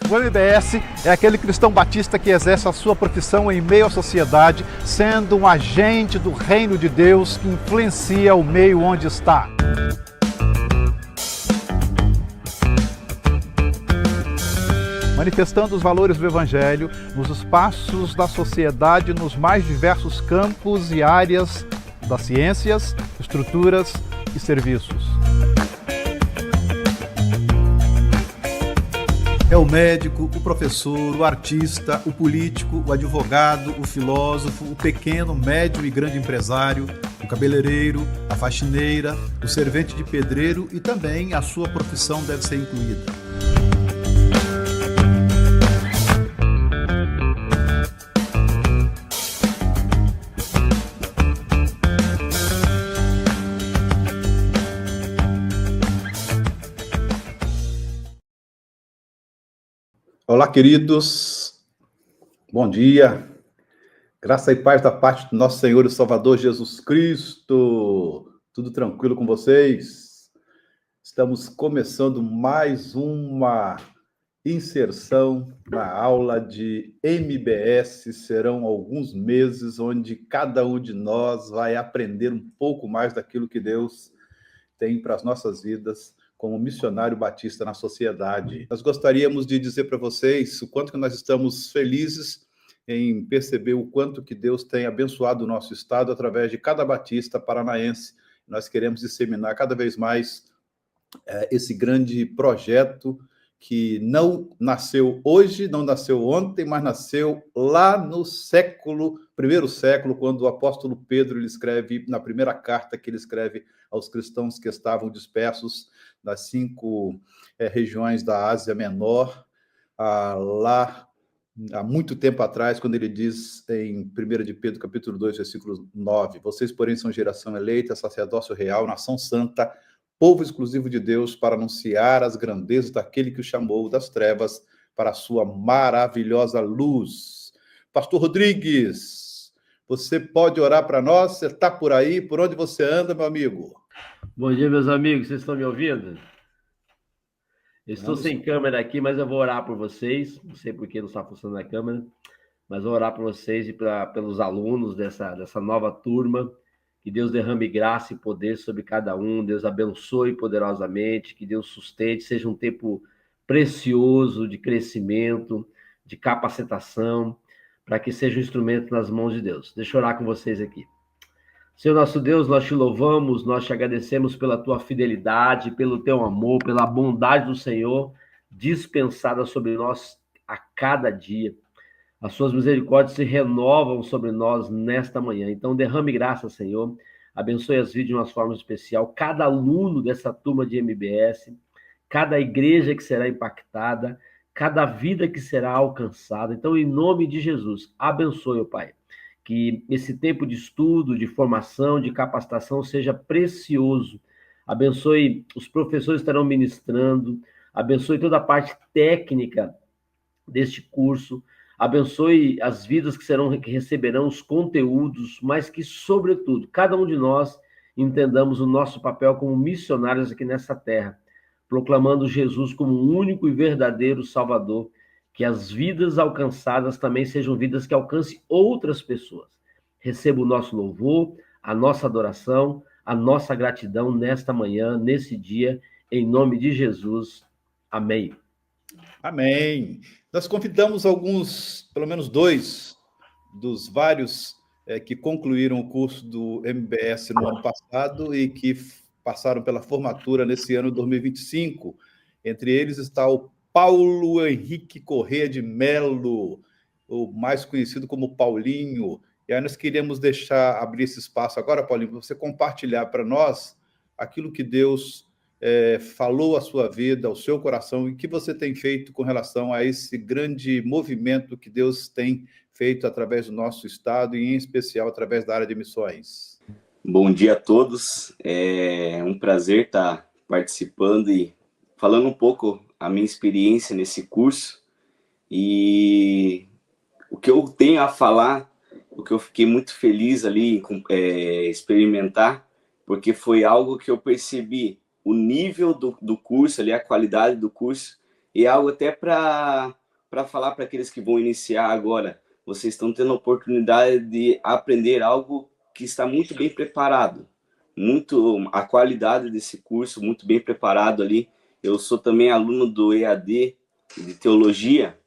O MBS é aquele cristão batista que exerce a sua profissão em meio à sociedade, sendo um agente do reino de Deus que influencia o meio onde está. Manifestando os valores do Evangelho nos espaços da sociedade, nos mais diversos campos e áreas das ciências, estruturas e serviços. É o médico, o professor, o artista, o político, o advogado, o filósofo, o pequeno, médio e grande empresário, o cabeleireiro, a faxineira, o servente de pedreiro e também a sua profissão deve ser incluída. Olá, queridos. Bom dia. Graça e paz da parte do nosso Senhor e Salvador Jesus Cristo. Tudo tranquilo com vocês? Estamos começando mais uma inserção na aula de MBS. Serão alguns meses onde cada um de nós vai aprender um pouco mais daquilo que Deus tem para as nossas vidas como missionário batista na sociedade. Nós gostaríamos de dizer para vocês o quanto que nós estamos felizes em perceber o quanto que Deus tem abençoado o nosso estado através de cada batista paranaense. Nós queremos disseminar cada vez mais esse grande projeto que não nasceu hoje, não nasceu ontem, mas nasceu lá no primeiro século, quando o apóstolo Pedro ele escreve, na primeira carta que ele escreve aos cristãos que estavam dispersos das 5 regiões da Ásia Menor, lá há muito tempo atrás, quando ele diz em 1 de Pedro, capítulo 2, versículo 9, vocês, porém, são geração eleita, sacerdócio real, nação santa, povo exclusivo de Deus, para anunciar as grandezas daquele que o chamou das trevas para a sua maravilhosa luz. Pastor Rodrigues, você pode orar para nós? Você está por aí? Por onde você anda, meu amigo? Bom dia, meus amigos. Vocês estão me ouvindo? Eu estou sem câmera aqui, mas eu vou orar por vocês. Não sei por que não está funcionando a câmera, mas vou orar por vocês e pelos alunos dessa nova turma. Que Deus derrame graça e poder sobre cada um. Deus abençoe poderosamente. Que Deus sustente. Seja um tempo precioso de crescimento, de capacitação, para que seja um instrumento nas mãos de Deus. Deixa eu orar com vocês aqui. Senhor nosso Deus, nós te louvamos, nós te agradecemos pela tua fidelidade, pelo teu amor, pela bondade do Senhor dispensada sobre nós a cada dia. As suas misericórdias se renovam sobre nós nesta manhã. Então, derrame graça, Senhor. Abençoe as vidas de uma forma especial. Cada aluno dessa turma de MBS, cada igreja que será impactada, cada vida que será alcançada. Então, em nome de Jesus, abençoe, ó Pai. Que esse tempo de estudo, de formação, de capacitação seja precioso. Abençoe os professores que estarão ministrando, abençoe toda a parte técnica deste curso, abençoe as vidas que receberão os conteúdos, mas que, sobretudo, cada um de nós entendamos o nosso papel como missionários aqui nessa terra, proclamando Jesus como o único e verdadeiro Salvador, que as vidas alcançadas também sejam vidas que alcancem outras pessoas. Receba o nosso louvor, a nossa adoração, a nossa gratidão nesta manhã, nesse dia, em nome de Jesus. Amém. Amém. Nós convidamos alguns, pelo menos 2, dos vários que concluíram o curso do MBS no ano passado e que passaram pela formatura nesse ano 2025. Entre eles está o Paulo Henrique Corrêa de Melo, o mais conhecido como Paulinho. E aí nós queríamos abrir esse espaço agora, Paulinho, para você compartilhar para nós aquilo que Deus falou à sua vida, ao seu coração, e que você tem feito com relação a esse grande movimento que Deus tem feito através do nosso estado e, em especial, através da área de missões. Bom dia a todos. É um prazer estar participando e falando um pouco a minha experiência nesse curso. E o que eu tenho a falar, o que eu fiquei muito feliz ali experimentar, porque foi algo que eu percebi, o nível do curso ali, a qualidade do curso, E é algo até para falar para aqueles que vão iniciar agora. Vocês estão tendo a oportunidade de aprender algo que está muito bem preparado. A qualidade desse curso, muito bem preparado ali. Eu sou também aluno do EAD de Teologia,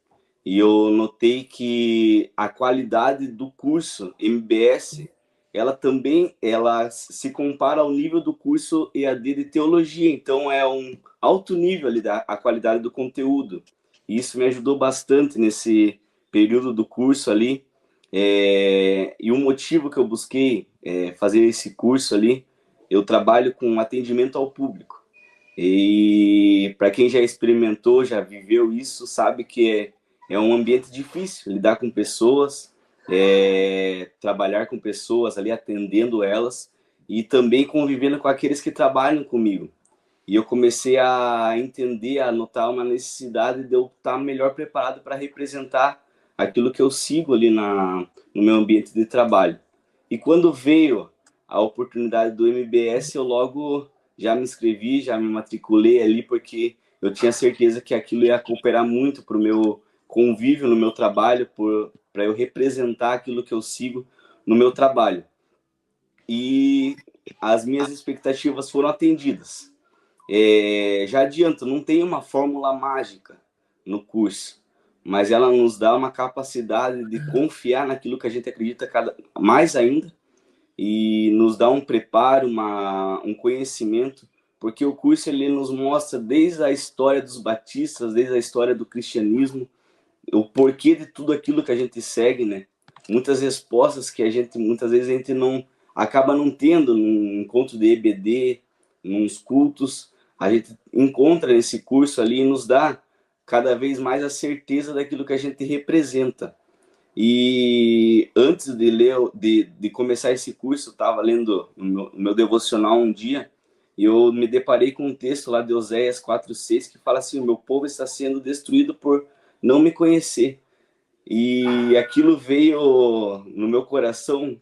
e eu notei que a qualidade do curso MBS, ela se compara ao nível do curso EAD de Teologia. Então, é um alto nível ali a qualidade do conteúdo. E isso me ajudou bastante nesse período do curso ali. E o motivo que eu busquei fazer esse curso ali, eu trabalho com atendimento ao público. E para quem já experimentou, já viveu isso, sabe que é um ambiente difícil lidar com pessoas, trabalhar com pessoas ali, atendendo elas, e também convivendo com aqueles que trabalham comigo. E eu comecei a entender, a notar uma necessidade de eu estar melhor preparado para representar aquilo que eu sigo ali no meu ambiente de trabalho. E quando veio a oportunidade do MBS, eu logo já me inscrevi, já me matriculei ali, porque eu tinha certeza que aquilo ia cooperar muito para o meu convívio no meu trabalho, para eu representar aquilo que eu sigo no meu trabalho. E as minhas expectativas foram atendidas. Já adianto, não tem uma fórmula mágica no curso, mas ela nos dá uma capacidade de confiar naquilo que a gente acredita mais ainda, e nos dá um preparo, um conhecimento, porque o curso ele nos mostra desde a história dos batistas, desde a história do cristianismo, o porquê de tudo aquilo que a gente segue, né? Muitas respostas que muitas vezes a gente acaba não tendo num encontro de EBD, nos cultos, a gente encontra nesse curso ali e nos dá cada vez mais a certeza daquilo que a gente representa. E antes de começar esse curso, eu estava lendo no meu devocional um dia, e eu me deparei com um texto lá de Oséias 4:6 que fala assim: o meu povo está sendo destruído por não me conhecer. E aquilo veio no meu coração,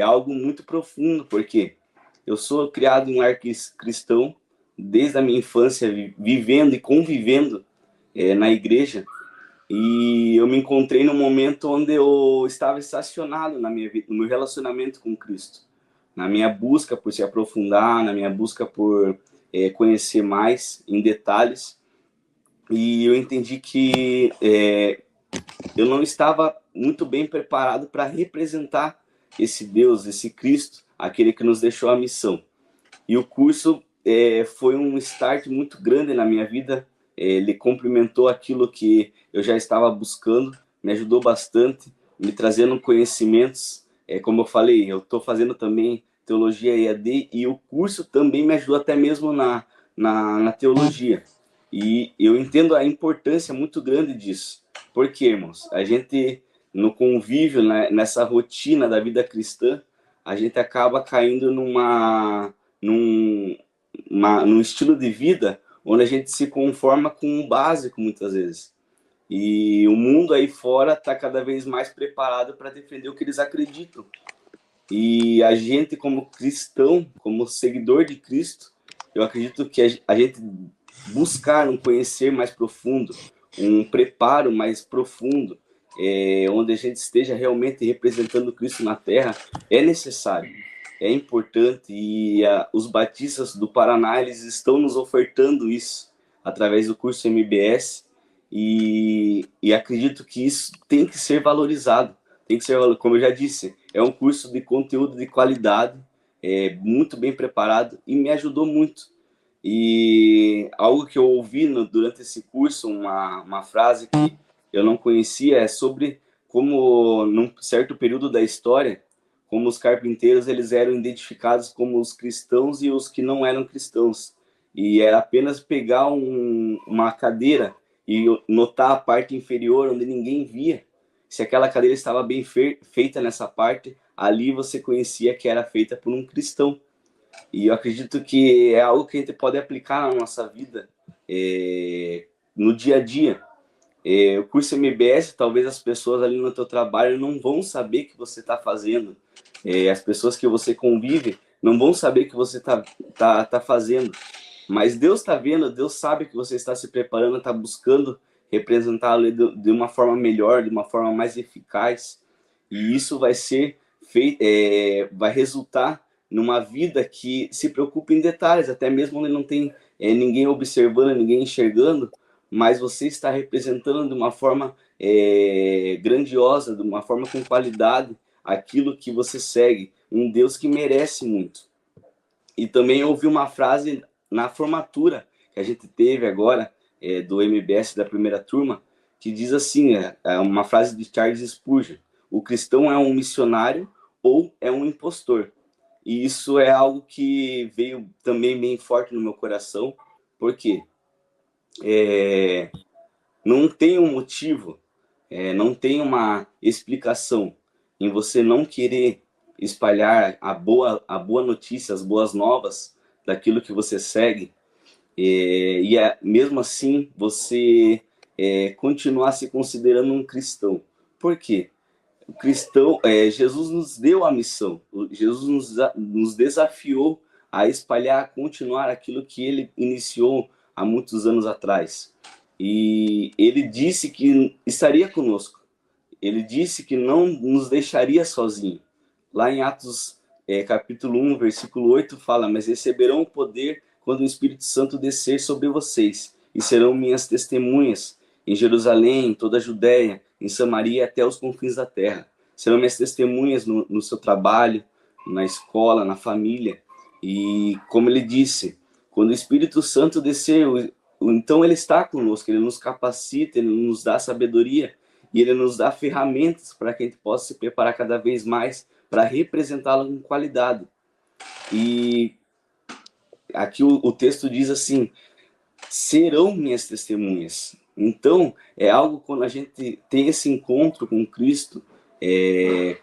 algo muito profundo, porque eu sou criado em um lar cristão, desde a minha infância, vivendo e convivendo na igreja. E eu me encontrei num momento onde eu estava estacionado na minha vida, no meu relacionamento com Cristo, na minha busca por se aprofundar, na minha busca por conhecer mais em detalhes. E eu entendi que eu não estava muito bem preparado para representar esse Deus, esse Cristo, aquele que nos deixou a missão. E o curso foi um start muito grande na minha vida. Ele complementou aquilo que eu já estava buscando, me ajudou bastante, me trazendo conhecimentos. Como eu falei, eu estou fazendo também teologia EAD, e o curso também me ajudou até mesmo na teologia. E eu entendo a importância muito grande disso. Porque, irmãos, a gente, no convívio, né, nessa rotina da vida cristã, a gente acaba caindo num estilo de vida onde a gente se conforma com o básico muitas vezes. E o mundo aí fora está cada vez mais preparado para defender o que eles acreditam. E a gente, como cristão, como seguidor de Cristo, eu acredito que a gente buscar um conhecer mais profundo, um preparo mais profundo, onde a gente esteja realmente representando Cristo na Terra, é necessário, é importante, e os batistas do Paraná, eles estão nos ofertando isso através do curso MBS, e acredito que isso tem que ser valorizado, como eu já disse, é um curso de conteúdo de qualidade, muito bem preparado, e me ajudou muito. E algo que eu ouvi durante esse curso, uma frase que eu não conhecia, é sobre como, num certo período da história, como os carpinteiros eles eram identificados como os cristãos e os que não eram cristãos. E era apenas pegar uma cadeira e notar a parte inferior onde ninguém via. Se aquela cadeira estava bem feita nessa parte, ali você conhecia que era feita por um cristão. E eu acredito que é algo que a gente pode aplicar na nossa vida, no dia a dia. O curso MBS, talvez as pessoas ali no teu trabalho não vão saber o que você está fazendo. As pessoas que você convive não vão saber o que você tá fazendo. Mas Deus está vendo, Deus sabe que você está se preparando, está buscando representá-lo de uma forma melhor, de uma forma mais eficaz. E isso vai ser feito, vai resultar numa vida que se preocupa em detalhes, até mesmo onde não tem ninguém observando, ninguém enxergando, mas você está representando de uma forma grandiosa, de uma forma com qualidade, aquilo que você segue, um Deus que merece muito. E também ouvi uma frase na formatura que a gente teve agora, do MBS da primeira turma, que diz assim, uma frase de Charles Spurgeon: o cristão é um missionário ou é um impostor. E isso é algo que veio também bem forte no meu coração, porque não tem um motivo, não tem uma explicação em você não querer espalhar a boa notícia, as boas novas daquilo que você segue, mesmo assim você continuar se considerando um cristão. Por quê? O cristão, Jesus nos deu a missão, Jesus nos desafiou a espalhar, a continuar aquilo que ele iniciou há muitos anos atrás. E ele disse que estaria conosco, ele disse que não nos deixaria sozinho. Lá em Atos capítulo 1, versículo 8, fala: mas receberão o poder quando o Espírito Santo descer sobre vocês, e serão minhas testemunhas em Jerusalém, em toda a Judéia, em Samaria, até os confins da terra. Serão minhas testemunhas no seu trabalho, na escola, na família. E como ele disse, quando o Espírito Santo descer, então ele está conosco, ele nos capacita, ele nos dá sabedoria, e ele nos dá ferramentas para que a gente possa se preparar cada vez mais para representá-lo com qualidade. E aqui o texto diz assim: serão minhas testemunhas. Então, é algo, quando a gente tem esse encontro com Cristo,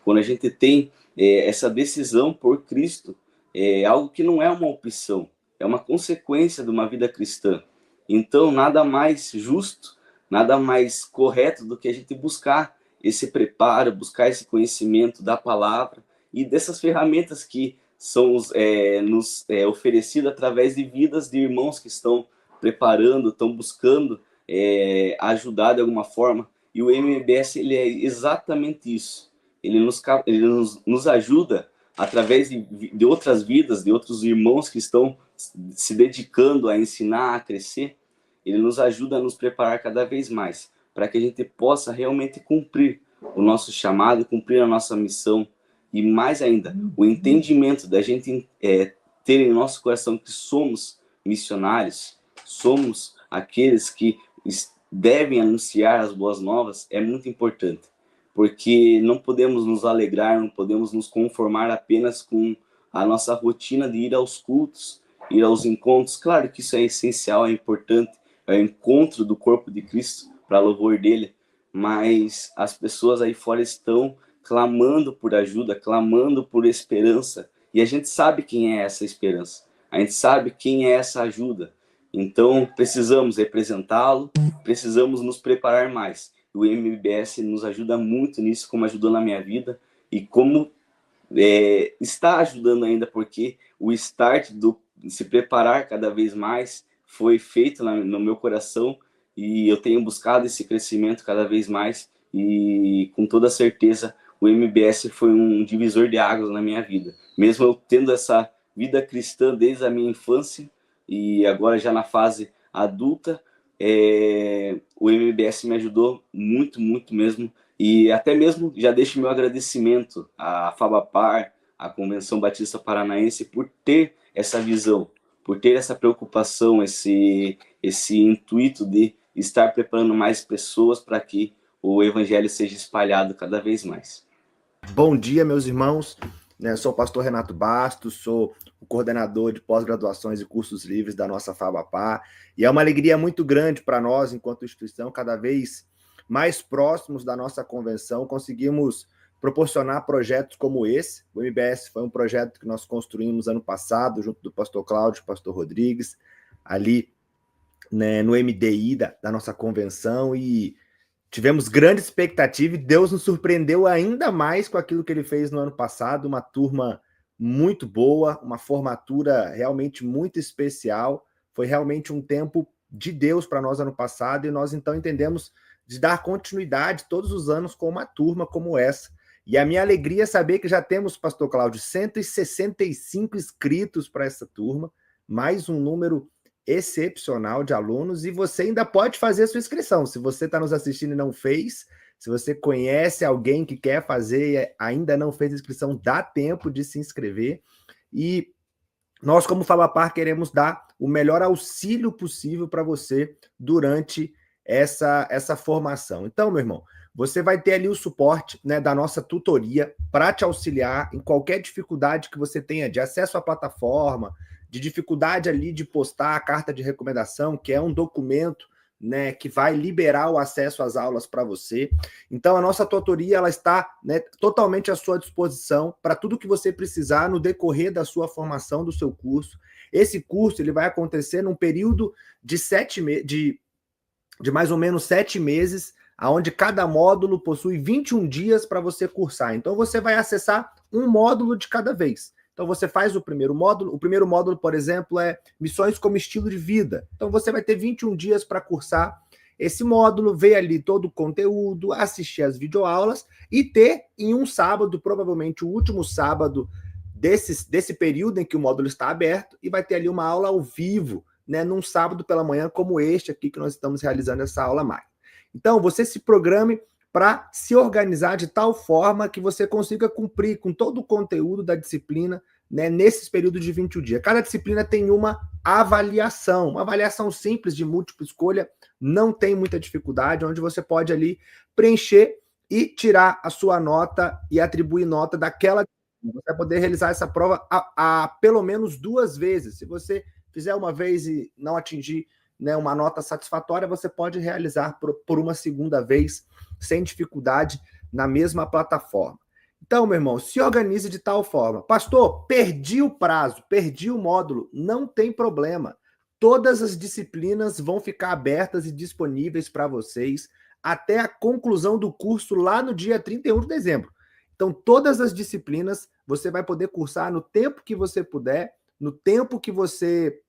quando a gente tem essa decisão por Cristo, é algo que não é uma opção, é uma consequência de uma vida cristã. Então, nada mais justo, nada mais correto do que a gente buscar esse preparo, buscar esse conhecimento da palavra e dessas ferramentas que são nos oferecidas através de vidas de irmãos que estão preparando, estão buscando ajudar de alguma forma. E o MBS, ele é exatamente isso. Ele nos ajuda através de outras vidas, de outros irmãos que estão se dedicando a ensinar, a crescer. Ele nos ajuda a nos preparar cada vez mais, para que a gente possa realmente cumprir o nosso chamado, cumprir a nossa missão. E mais ainda, o entendimento da gente ter em nosso coração que somos missionários, somos aqueles que devem anunciar as boas novas, é muito importante. Porque não podemos nos alegrar, não podemos nos conformar apenas com a nossa rotina de ir aos cultos, ir aos encontros. Claro que isso é essencial, é importante, é o encontro do corpo de Cristo para louvor dele, mas as pessoas aí fora estão clamando por ajuda, clamando por esperança, e a gente sabe quem é essa esperança, a gente sabe quem é essa ajuda. Então precisamos representá-lo, precisamos nos preparar mais. O MBS nos ajuda muito nisso, como ajudou na minha vida, e como está ajudando ainda, porque o start do se preparar cada vez mais foi feito no meu coração, e eu tenho buscado esse crescimento cada vez mais, e com toda certeza o MBS foi um divisor de águas na minha vida. Mesmo eu tendo essa vida cristã desde a minha infância, e agora já na fase adulta, o MBS me ajudou muito, muito mesmo. E até mesmo já deixo meu agradecimento à FABAPAR, à Convenção Batista Paranaense, por ter essa visão, por ter essa preocupação, esse intuito de estar preparando mais pessoas para que o evangelho seja espalhado cada vez mais. Bom dia, meus irmãos. Eu sou o pastor Renato Bastos, sou o coordenador de pós-graduações e cursos livres da nossa FABAPAR, e é uma alegria muito grande para nós, enquanto instituição, cada vez mais próximos da nossa convenção, conseguimos proporcionar projetos como esse. O MBS foi um projeto que nós construímos ano passado, junto do pastor Cláudio e pastor Rodrigues, ali, né, no MDI da nossa convenção, e tivemos grande expectativa, e Deus nos surpreendeu ainda mais com aquilo que ele fez no ano passado, uma turma muito boa, uma formatura realmente muito especial. foi realmente um tempo de Deus para nós ano passado, e nós então entendemos de dar continuidade todos os anos com uma turma como essa. E a minha alegria é saber que já temos, pastor Cláudio, 165 inscritos para essa turma, mais um número excepcional de alunos, e você ainda pode fazer a sua inscrição. Se você está nos assistindo e não fez, se você conhece alguém que quer fazer e ainda não fez a inscrição, dá tempo de se inscrever. E nós, como Fabapar, queremos dar o melhor auxílio possível para você durante essa formação. Então, meu irmão, você vai ter ali o suporte, né, da nossa tutoria para te auxiliar em qualquer dificuldade que você tenha de acesso à plataforma, de dificuldade ali de postar a carta de recomendação, que é um documento, né, que vai liberar o acesso às aulas para você. Então, a nossa tutoria ela está, né, totalmente à sua disposição para tudo que você precisar no decorrer da sua formação, do seu curso. Esse curso ele vai acontecer num período de mais ou menos 7 meses, onde cada módulo possui 21 dias para você cursar. Então, você vai acessar um módulo de cada vez. Então, você faz o primeiro módulo. O primeiro módulo, por exemplo, é Missões como Estilo de Vida. Então, você vai ter 21 dias para cursar esse módulo, ver ali todo o conteúdo, assistir as videoaulas e ter em um sábado, provavelmente o último sábado desse período em que o módulo está aberto, e vai ter ali uma aula ao vivo, né, num sábado pela manhã, como este aqui que nós estamos realizando essa aula mais. Então, você se programe para se organizar de tal forma que você consiga cumprir com todo o conteúdo da disciplina, né, nesses períodos de 21 dias. Cada disciplina tem uma avaliação simples de múltipla escolha, não tem muita dificuldade, onde você pode ali preencher e tirar a sua nota e atribuir nota daquela. Você vai poder realizar essa prova pelo menos 2 vezes. Se você fizer uma vez e não atingir, né, uma nota satisfatória, você pode realizar por uma segunda vez, sem dificuldade, na mesma plataforma. Então, meu irmão, se organize de tal forma. Pastor, perdi o prazo, perdi o módulo, não tem problema. Todas as disciplinas vão ficar abertas e disponíveis para vocês até a conclusão do curso lá no dia 31 de dezembro. Então, todas as disciplinas você vai poder cursar no tempo que você puder, no tempo que você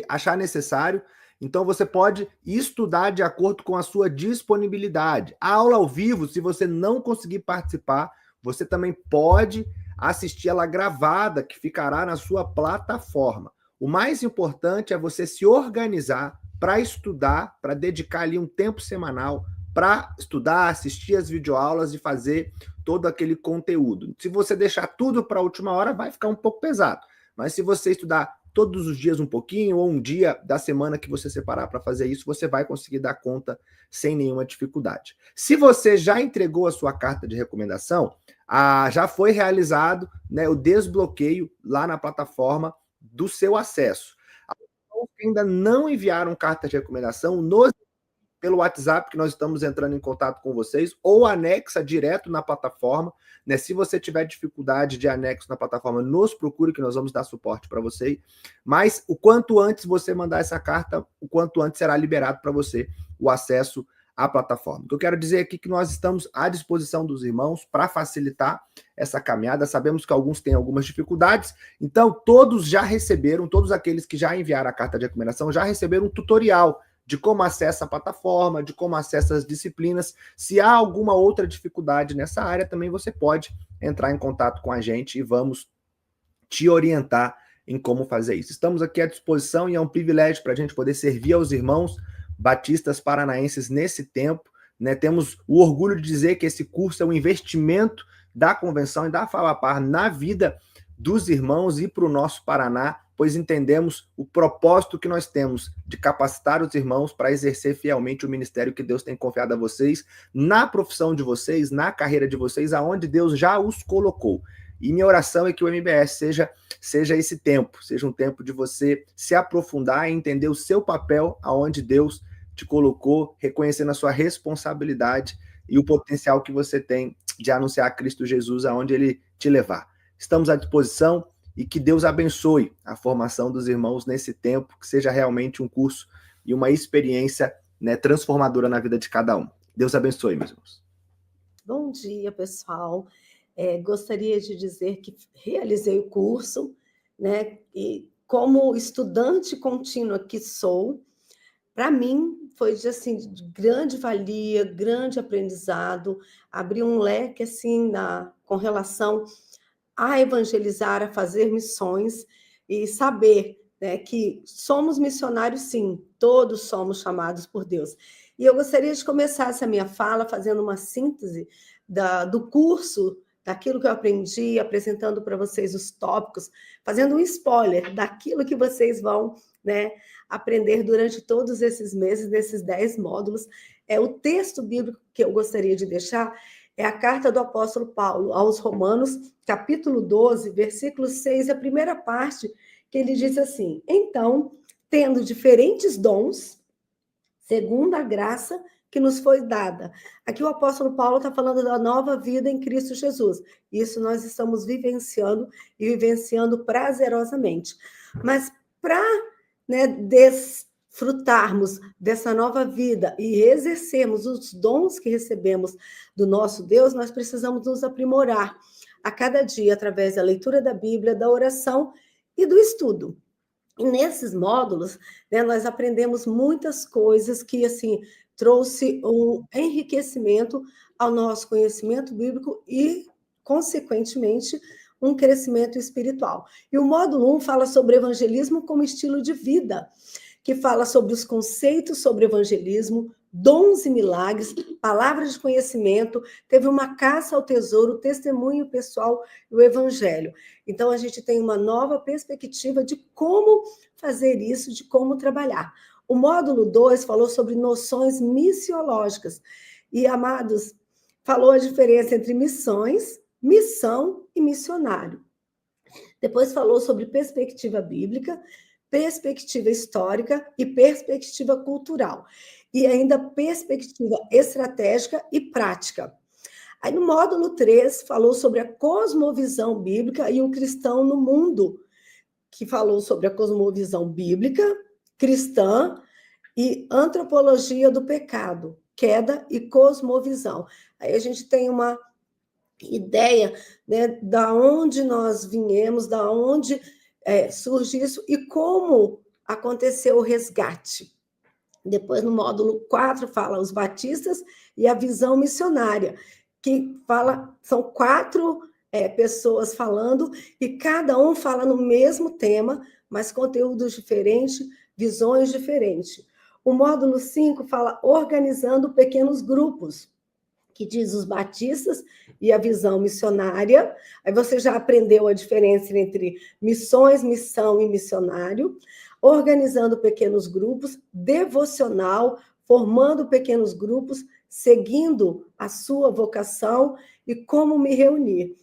achar necessário. Então, você pode estudar de acordo com a sua disponibilidade. A aula ao vivo, se você não conseguir participar, você também pode assistir ela gravada, que ficará na sua plataforma. O mais importante é você se organizar para estudar, para dedicar ali um tempo semanal para estudar, assistir as videoaulas e fazer todo aquele conteúdo. Se você deixar tudo para a última hora, vai ficar um pouco pesado. Mas se você estudar todos os dias um pouquinho, ou um dia da semana que você separar para fazer isso, você vai conseguir dar conta sem nenhuma dificuldade. Se você já entregou a sua carta de recomendação, já foi realizado, né, o desbloqueio lá na plataforma do seu acesso. Os que ainda não enviaram carta de recomendação, pelo WhatsApp, que nós estamos entrando em contato com vocês, ou anexa direto na plataforma, né? Se você tiver dificuldade de anexo na plataforma, nos procure que nós vamos dar suporte para você. Mas o quanto antes você mandar essa carta, o quanto antes será liberado para você o acesso à plataforma. O que eu quero dizer aqui é que nós estamos à disposição dos irmãos para facilitar essa caminhada. Sabemos que alguns têm algumas dificuldades, então todos aqueles que já enviaram a carta de recomendação já receberam um tutorial de como acessa a plataforma, de como acessa as disciplinas. Se há alguma outra dificuldade nessa área, também você pode entrar em contato com a gente e vamos te orientar em como fazer isso. Estamos aqui à disposição e é um privilégio para a gente poder servir aos irmãos batistas paranaenses nesse tempo, né? Temos o orgulho de dizer que esse curso é um investimento da Convenção e da Fabapar na vida dos irmãos e para o nosso Paraná, pois entendemos o propósito que nós temos de capacitar os irmãos para exercer fielmente o ministério que Deus tem confiado a vocês, na profissão de vocês, na carreira de vocês, aonde Deus já os colocou. E minha oração é que o MBS seja esse tempo, seja um tempo de você se aprofundar e entender o seu papel aonde Deus te colocou, reconhecendo a sua responsabilidade e o potencial que você tem de anunciar Cristo Jesus aonde Ele te levar. Estamos à disposição e que Deus abençoe a formação dos irmãos nesse tempo, que seja realmente um curso e uma experiência, né, transformadora na vida de cada um. Deus abençoe, meus irmãos. Bom dia, pessoal. Gostaria de dizer que realizei o curso, né, e como estudante contínua que sou, para mim foi assim, de grande valia, grande aprendizado, abriu um leque assim, com relação a evangelizar, a fazer missões e saber, né, que somos missionários, sim, todos somos chamados por Deus. E eu gostaria de começar essa minha fala fazendo uma síntese do curso, daquilo que eu aprendi, apresentando para vocês os tópicos, fazendo um spoiler daquilo que vocês vão, né, aprender durante todos esses meses, desses 10 módulos. O texto bíblico que eu gostaria de deixar é a carta do apóstolo Paulo aos Romanos, capítulo 12, versículo 6, a primeira parte, que ele diz assim: então, tendo diferentes dons, segundo a graça que nos foi dada. Aqui o apóstolo Paulo está falando da nova vida em Cristo Jesus. Isso nós estamos vivenciando e vivenciando prazerosamente. Mas para, né, desfrutarmos dessa nova vida e exercermos os dons que recebemos do nosso Deus, nós precisamos nos aprimorar a cada dia através da leitura da Bíblia, da oração e do estudo. E nesses módulos, né, nós aprendemos muitas coisas que, assim, trouxe um enriquecimento ao nosso conhecimento bíblico e, consequentemente, um crescimento espiritual. E o módulo 1 fala sobre evangelismo como estilo de vida, que fala sobre os conceitos sobre evangelismo, dons e milagres, palavras de conhecimento, teve uma caça ao tesouro, testemunho pessoal e o evangelho. Então, a gente tem uma nova perspectiva de como fazer isso, de como trabalhar. O módulo 2 falou sobre noções missiológicas. E, amados, falou a diferença entre missões, missão e missionário. Depois falou sobre perspectiva bíblica, perspectiva histórica e perspectiva cultural. E ainda perspectiva estratégica e prática. Aí no módulo 3 falou sobre a cosmovisão bíblica e o cristão no mundo, que falou sobre a cosmovisão bíblica, cristã e antropologia do pecado, queda e cosmovisão. Aí a gente tem uma ideia, né, da onde nós viemos, da onde surge isso e como aconteceu o resgate. Depois, no módulo 4, fala os batistas e a visão missionária, que fala, são 4 pessoas falando, e cada um fala no mesmo tema, mas conteúdos diferentes, visões diferentes. O módulo 5 fala organizando pequenos grupos, que diz os batistas e a visão missionária. Aí você já aprendeu a diferença entre missões, missão e missionário. Organizando pequenos grupos, devocional, formando pequenos grupos, seguindo a sua vocação e como me reunir.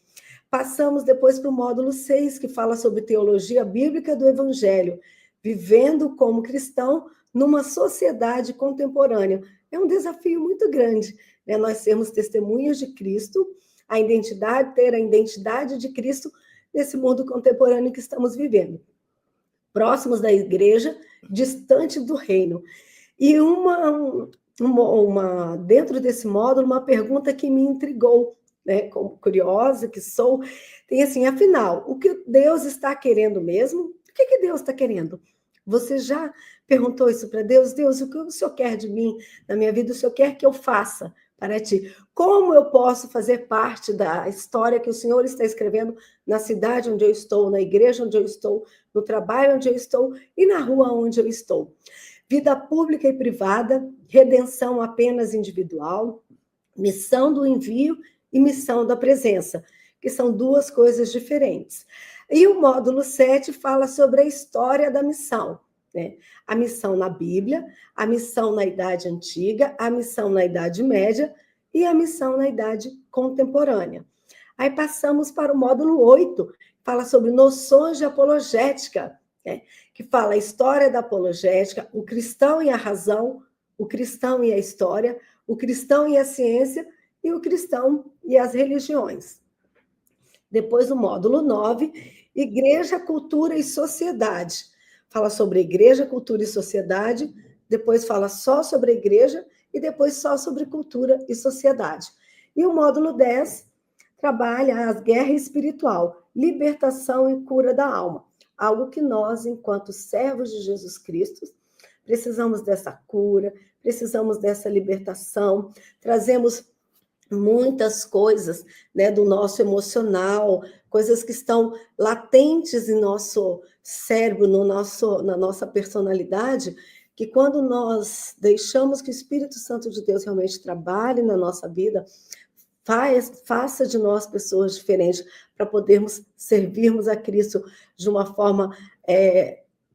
Passamos depois para o módulo 6, que fala sobre teologia bíblica do Evangelho, vivendo como cristão numa sociedade contemporânea. É um desafio muito grande, né? Nós sermos testemunhas de Cristo, ter a identidade de Cristo nesse mundo contemporâneo que estamos vivendo. Próximos da igreja, distante do reino. E dentro desse módulo, uma pergunta que me intrigou, né, como curiosa que sou, tem assim, afinal, o que Deus está querendo mesmo? O que Deus está querendo? Você já perguntou isso para Deus? Deus, o que o Senhor quer de mim, na minha vida? O Senhor quer que eu faça para ti? Como eu posso fazer parte da história que o Senhor está escrevendo na cidade onde eu estou, na igreja onde eu estou, no trabalho onde eu estou e na rua onde eu estou? Vida pública e privada, redenção apenas individual, missão do envio e missão da presença, que são 2 coisas diferentes. E o módulo 7 fala sobre a história da missão, né? A missão na Bíblia, a missão na Idade Antiga, a missão na Idade Média e a missão na Idade Contemporânea. Aí passamos para o módulo 8, que fala sobre noções de apologética, né? Que fala a história da apologética, o cristão e a razão, o cristão e a história, o cristão e a ciência e o cristão e as religiões. Depois o módulo 9, igreja, cultura e sociedade. Fala sobre igreja, cultura e sociedade, depois fala só sobre a igreja e depois só sobre cultura e sociedade. E o módulo 10 trabalha a guerra espiritual, libertação e cura da alma. algo que nós, enquanto servos de Jesus Cristo, precisamos dessa cura, precisamos dessa libertação, trazemos muitas coisas, né, do nosso emocional, coisas que estão latentes em nosso cérebro, na nossa personalidade, que quando nós deixamos que o Espírito Santo de Deus realmente trabalhe na nossa vida, faça de nós pessoas diferentes, para podermos servirmos a Cristo de uma forma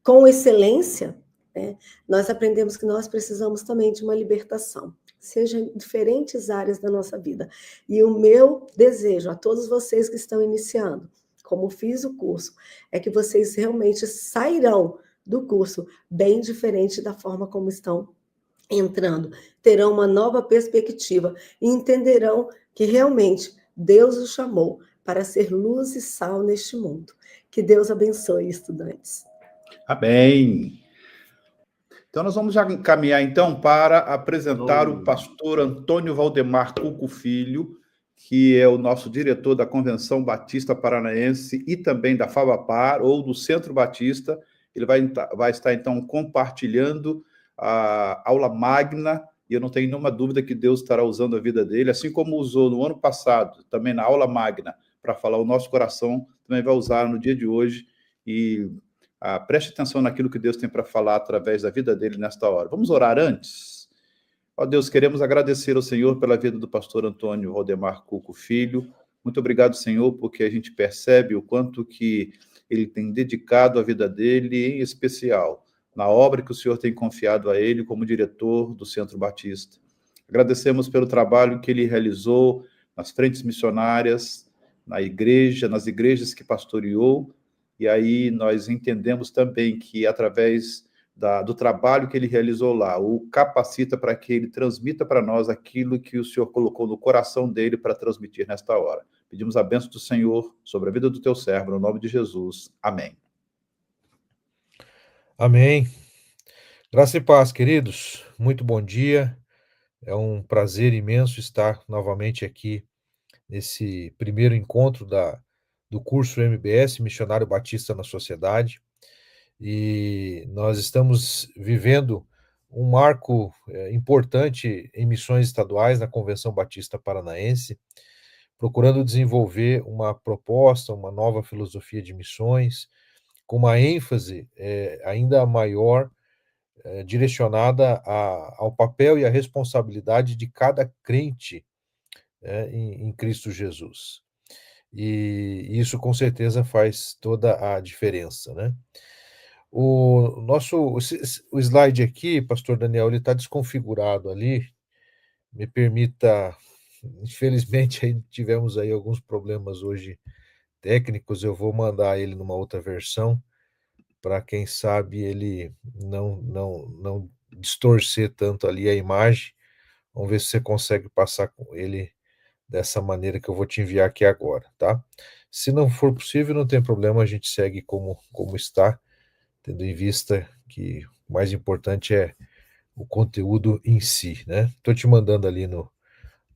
com excelência, né? Nós aprendemos que nós precisamos também de uma libertação, seja em diferentes áreas da nossa vida. E o meu desejo a todos vocês que estão iniciando, como fiz o curso, é que vocês realmente sairão do curso bem diferente da forma como estão entrando, terão uma nova perspectiva e entenderão que realmente Deus os chamou para ser luz e sal neste mundo. Que Deus abençoe, estudantes. Amém. Então, nós vamos já caminhar, então, para apresentar o pastor Antônio Valdemar Cuco Filho, que é o nosso diretor da Convenção Batista Paranaense e também da FABAPAR, ou do Centro Batista. Ele vai estar, então, compartilhando a aula magna, e eu não tenho nenhuma dúvida que Deus estará usando a vida dele, assim como usou no ano passado, também na aula magna, para falar o nosso coração, também vai usar no dia de hoje, e preste atenção naquilo que Deus tem para falar através da vida dele nesta hora. Vamos orar antes? Ó Deus, queremos agradecer ao Senhor pela vida do pastor Antônio Valdemar Cuco Filho. Muito obrigado, Senhor, porque a gente percebe o quanto que ele tem dedicado a vida dele, em especial na obra que o Senhor tem confiado a ele como diretor do Centro Batista. Agradecemos pelo trabalho que ele realizou nas frentes missionárias, na igreja, nas igrejas que pastoreou, e aí nós entendemos também que, através do trabalho que ele realizou lá, o capacita para que ele transmita para nós aquilo que o Senhor colocou no coração dele para transmitir nesta hora. Pedimos a bênção do Senhor sobre a vida do teu servo, no nome de Jesus. Amém. Amém. Graça e paz, queridos. Muito bom dia. É um prazer imenso estar novamente aqui nesse primeiro encontro do curso MBS, Missionário Batista na Sociedade. E nós estamos vivendo um marco importante em missões estaduais na Convenção Batista Paranaense, procurando desenvolver uma proposta, uma nova filosofia de missões, com uma ênfase ainda maior, direcionada ao papel e à responsabilidade de cada crente em Cristo Jesus. E isso, com certeza, faz toda a diferença, né? O slide aqui, pastor Daniel, ele está desconfigurado ali. Me permita, infelizmente, aí tivemos aí alguns problemas hoje técnicos, eu vou mandar ele numa outra versão, para quem sabe ele não distorcer tanto ali a imagem. Vamos ver se você consegue passar com ele dessa maneira que eu vou te enviar aqui agora, tá? Se não for possível, não tem problema, a gente segue como está, tendo em vista que o mais importante é o conteúdo em si, né? Estou te mandando ali no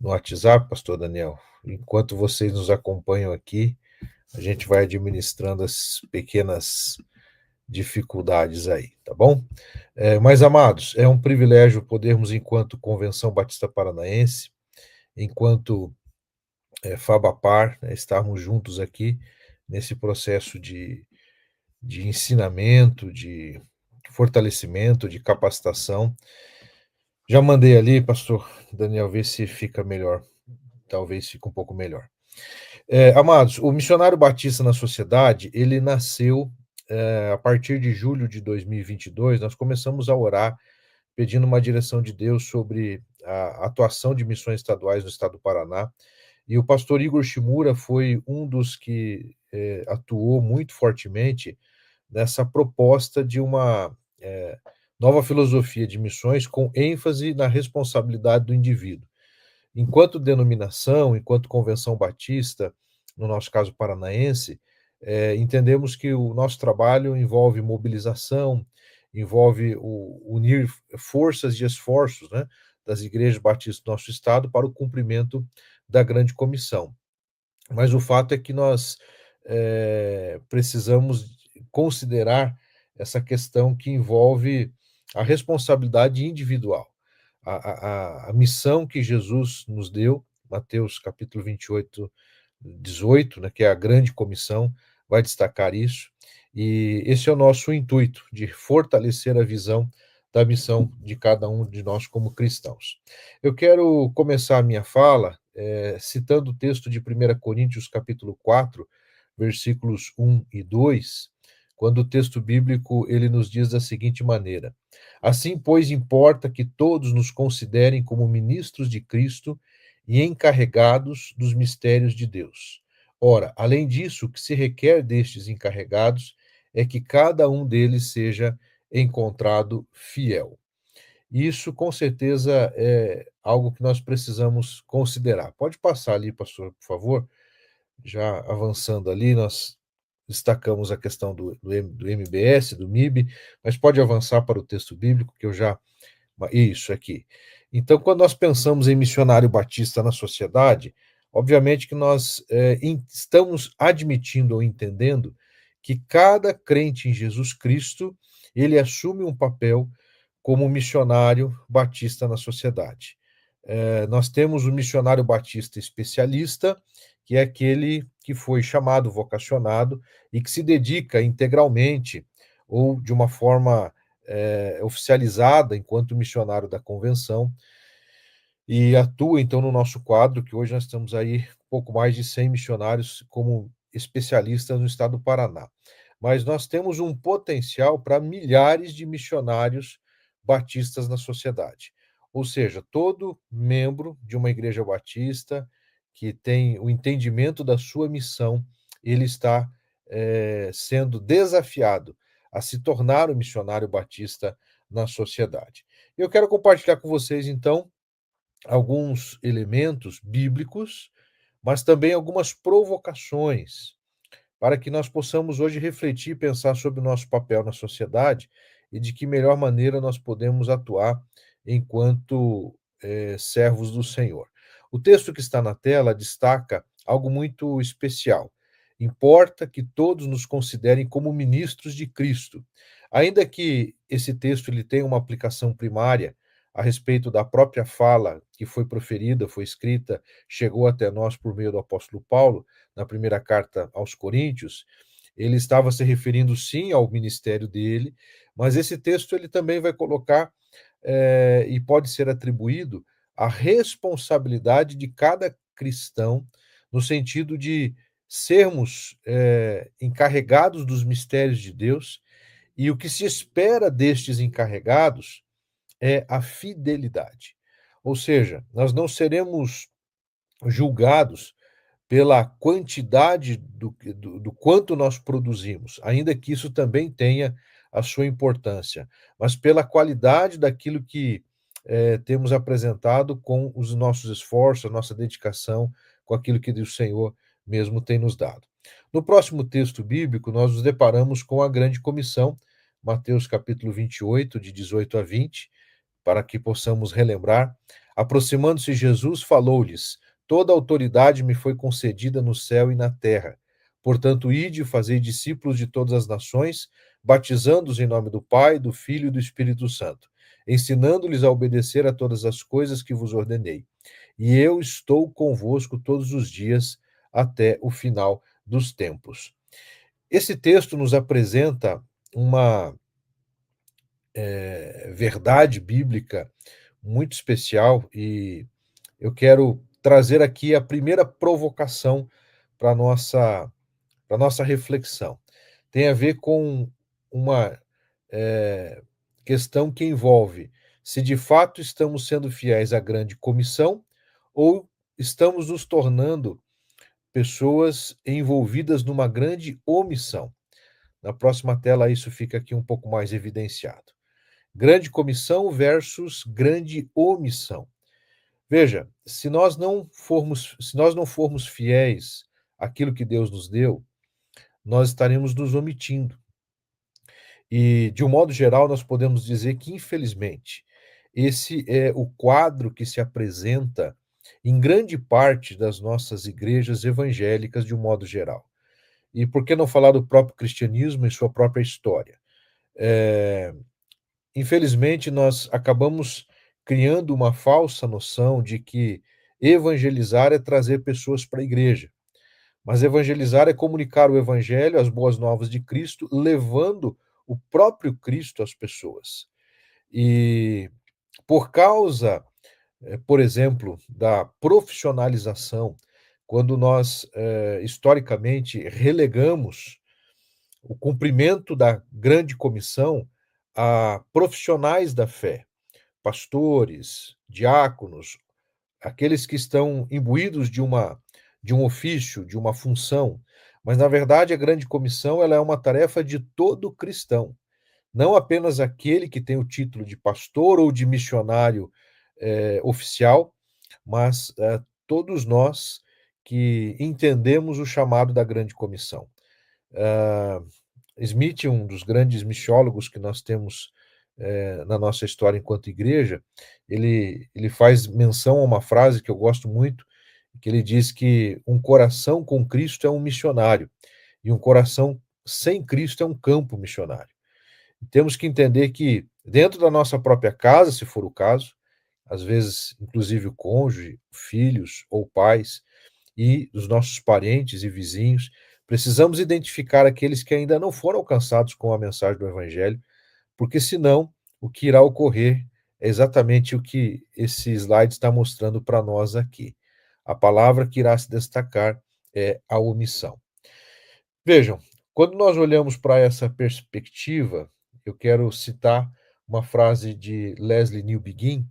WhatsApp, pastor Daniel. Enquanto vocês nos acompanham aqui, a gente vai administrando as pequenas dificuldades aí, tá bom? Mas, amados, é um privilégio podermos, enquanto Convenção Batista Paranaense, enquanto FABAPAR, né, estarmos juntos aqui nesse processo de ensinamento, de fortalecimento, de capacitação. Já mandei ali, pastor Daniel, ver se fica melhor. Talvez fique um pouco melhor. Amados, o Missionário Batista na Sociedade, ele nasceu a partir de julho de 2022, nós começamos a orar, pedindo uma direção de Deus sobre a atuação de missões estaduais no estado do Paraná, e o pastor Igor Shimura foi um dos que atuou muito fortemente nessa proposta de uma nova filosofia de missões com ênfase na responsabilidade do indivíduo. Enquanto denominação, enquanto Convenção Batista, no nosso caso paranaense, entendemos que o nosso trabalho envolve mobilização, envolve unir forças e esforços, né, das igrejas batistas do nosso estado para o cumprimento da grande comissão. Mas o fato é que nós precisamos considerar essa questão que envolve a responsabilidade individual, a missão que Jesus nos deu, Mateus capítulo 28, 18, né, que é a grande comissão, vai destacar isso, e esse é o nosso intuito, de fortalecer a visão da missão de cada um de nós como cristãos. Eu quero começar a minha fala citando o texto de 1 Coríntios capítulo 4, versículos 1 e 2, quando o texto bíblico ele nos diz da seguinte maneira: assim, pois, importa que todos nos considerem como ministros de Cristo e encarregados dos mistérios de Deus. Ora, além disso, o que se requer destes encarregados é que cada um deles seja encontrado fiel. Isso, com certeza, é algo que nós precisamos considerar. Pode passar ali, pastor, por favor? Já avançando ali, nós destacamos a questão do MBS, do MIB, mas pode avançar para o texto bíblico, que eu já... Isso aqui. Então, quando nós pensamos em missionário batista na sociedade, obviamente que nós estamos admitindo ou entendendo que cada crente em Jesus Cristo, ele assume um papel como missionário batista na sociedade. Nós temos o missionário batista especialista, que é aquele que foi chamado, vocacionado, e que se dedica integralmente ou de uma forma oficializada enquanto missionário da convenção, e atua então no nosso quadro, que hoje nós estamos aí pouco mais de 100 missionários como especialistas no estado do Paraná. Mas nós temos um potencial para milhares de missionários batistas na sociedade. Ou seja, todo membro de uma igreja batista que tem o entendimento da sua missão, ele está sendo desafiado a se tornar um missionário batista na sociedade. Eu quero compartilhar com vocês, então, alguns elementos bíblicos, mas também algumas provocações, para que nós possamos hoje refletir e pensar sobre o nosso papel na sociedade e de que melhor maneira nós podemos atuar enquanto servos do Senhor. O texto que está na tela destaca algo muito especial. Importa que todos nos considerem como ministros de Cristo. Ainda que esse texto ele tenha uma aplicação primária a respeito da própria fala que foi proferida, foi escrita, chegou até nós por meio do apóstolo Paulo, na primeira carta aos Coríntios, ele estava se referindo sim ao ministério dele, mas esse texto ele também vai colocar e pode ser atribuído à responsabilidade de cada cristão, no sentido de sermos encarregados dos mistérios de Deus, e o que se espera destes encarregados é a fidelidade. Ou seja, nós não seremos julgados pela quantidade do quanto nós produzimos, ainda que isso também tenha a sua importância, mas pela qualidade daquilo que temos apresentado com os nossos esforços, a nossa dedicação, com aquilo que o Senhor mesmo tem nos dado. No próximo texto bíblico, nós nos deparamos com a grande comissão, Mateus capítulo 28, de 18 a 20, para que possamos relembrar. Aproximando-se Jesus, falou-lhes: toda autoridade me foi concedida no céu e na terra. Portanto, ide e fazei discípulos de todas as nações, batizando-os em nome do Pai, do Filho e do Espírito Santo, ensinando-lhes a obedecer a todas as coisas que vos ordenei. E eu estou convosco todos os dias até o final dos tempos. Esse texto nos apresenta uma verdade bíblica muito especial, e eu quero trazer aqui a primeira provocação para a nossa reflexão. Tem a ver com uma questão que envolve se de fato estamos sendo fiéis à grande comissão ou estamos nos tornando pessoas envolvidas numa grande omissão. Na próxima tela isso fica aqui um pouco mais evidenciado. Grande comissão versus grande omissão. Veja, se nós não formos fiéis àquilo que Deus nos deu, nós estaremos nos omitindo. E, de um modo geral, nós podemos dizer que, infelizmente, esse é o quadro que se apresenta em grande parte das nossas igrejas evangélicas, de um modo geral. e por que não falar do próprio cristianismo e sua própria história? Infelizmente, nós acabamos criando uma falsa noção de que evangelizar é trazer pessoas para a igreja. Mas evangelizar é comunicar o evangelho, as boas novas de Cristo, levando o próprio Cristo às pessoas. E por causa, por exemplo, da profissionalização, quando nós, historicamente, relegamos o cumprimento da grande comissão a profissionais da fé, pastores, diáconos, aqueles que estão imbuídos de um ofício, de uma função, mas na verdade a grande comissão ela é uma tarefa de todo cristão, não apenas aquele que tem o título de pastor ou de missionário oficial, mas todos nós que entendemos o chamado da grande comissão. Smith, um dos grandes missiólogos que nós temos na nossa história enquanto igreja, ele faz menção a uma frase que eu gosto muito, que ele diz que um coração com Cristo é um missionário, e um coração sem Cristo é um campo missionário. Temos que entender que dentro da nossa própria casa, se for o caso, às vezes, inclusive o cônjuge, filhos ou pais, e os nossos parentes e vizinhos, precisamos identificar aqueles que ainda não foram alcançados com a mensagem do Evangelho, porque senão o que irá ocorrer é exatamente o que esse slide está mostrando para nós aqui. A palavra que irá se destacar é a omissão. Vejam, quando nós olhamos para essa perspectiva, eu quero citar uma frase de Leslie Newbegin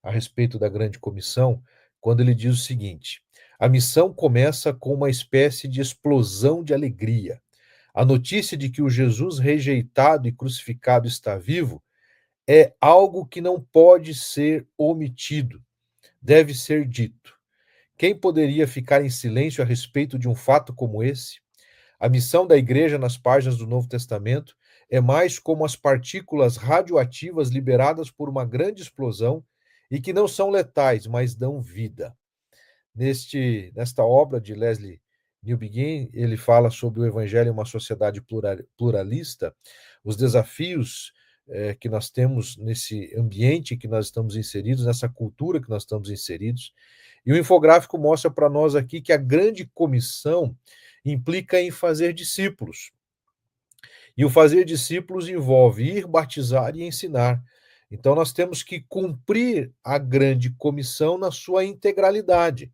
a respeito da grande comissão, quando ele diz o seguinte: a missão começa com uma espécie de explosão de alegria. A notícia de que o Jesus rejeitado e crucificado está vivo é algo que não pode ser omitido, deve ser dito. Quem poderia ficar em silêncio a respeito de um fato como esse? A missão da igreja nas páginas do Novo Testamento é mais como as partículas radioativas liberadas por uma grande explosão e que não são letais, mas dão vida. Nesta obra de Leslie Newbegin, ele fala sobre o evangelho em uma sociedade pluralista, os desafios que nós temos nesse ambiente que nós estamos inseridos, nessa cultura que nós estamos inseridos. E o infográfico mostra para nós aqui que a grande comissão implica em fazer discípulos. E o fazer discípulos envolve ir, batizar e ensinar. Então nós temos que cumprir a grande comissão na sua integralidade.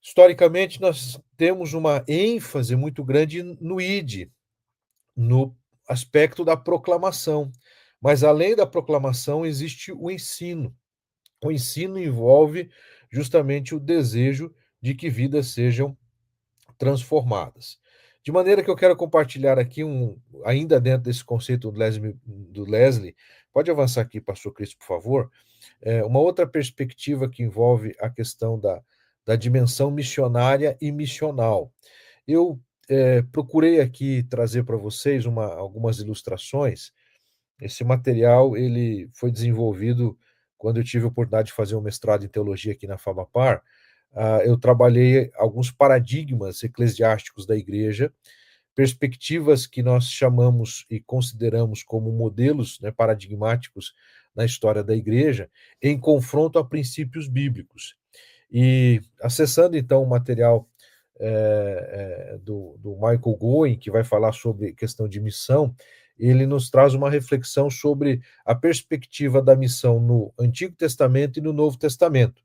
Historicamente, nós temos uma ênfase muito grande no ID, no aspecto da proclamação. Mas além da proclamação, existe o ensino. O ensino envolve justamente o desejo de que vidas sejam transformadas. De maneira que eu quero compartilhar aqui, ainda dentro desse conceito do Leslie, pode avançar aqui, pastor Cristo, por favor, uma outra perspectiva que envolve a questão da dimensão missionária e missional. Eu procurei aqui trazer para vocês algumas ilustrações. Esse material ele foi desenvolvido quando eu tive a oportunidade de fazer um mestrado em teologia aqui na FABAPAR. Eu trabalhei alguns paradigmas eclesiásticos da igreja, perspectivas que nós chamamos e consideramos como modelos, né, paradigmáticos na história da igreja, em confronto a princípios bíblicos. E acessando então o material do Michael Goen, que vai falar sobre questão de missão, ele nos traz uma reflexão sobre a perspectiva da missão no Antigo Testamento e no Novo Testamento.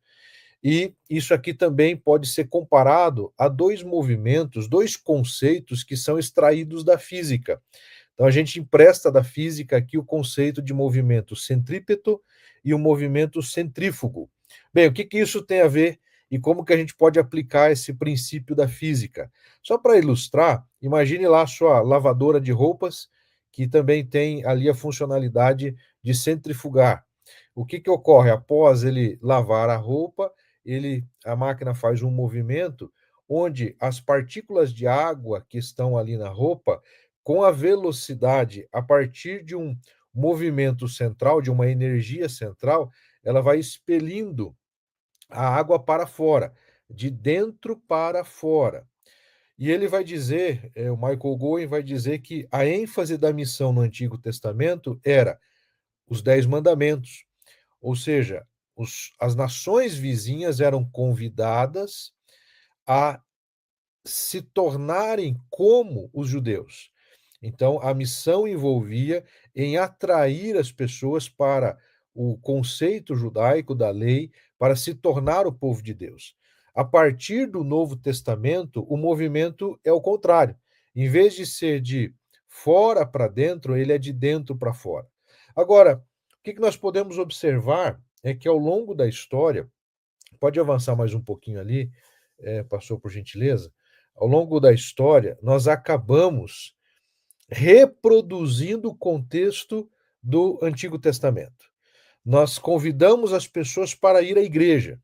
E isso aqui também pode ser comparado a dois movimentos, dois conceitos que são extraídos da física. Então, a gente empresta da física aqui o conceito de movimento centrípeto e o movimento centrífugo. Bem, o que isso tem a ver e como que a gente pode aplicar esse princípio da física? Só para ilustrar, imagine lá a sua lavadora de roupas, que também tem ali a funcionalidade de centrifugar. O que ocorre? Após ele lavar a roupa, a máquina faz um movimento onde as partículas de água que estão ali na roupa, com a velocidade, a partir de um movimento central, de uma energia central, ela vai expelindo a água para fora, de dentro para fora. E ele vai dizer, o Michael Goen vai dizer que a ênfase da missão no Antigo Testamento era os 10 mandamentos, ou seja, as nações vizinhas eram convidadas a se tornarem como os judeus. Então, a missão envolvia em atrair as pessoas para o conceito judaico da lei, para se tornar o povo de Deus. A partir do Novo Testamento, o movimento é o contrário. Em vez de ser de fora para dentro, ele é de dentro para fora. Agora, o que nós podemos observar é que ao longo da história, pode avançar mais um pouquinho ali, pastor, por gentileza. Ao longo da história, nós acabamos reproduzindo o contexto do Antigo Testamento. Nós convidamos as pessoas para ir à igreja.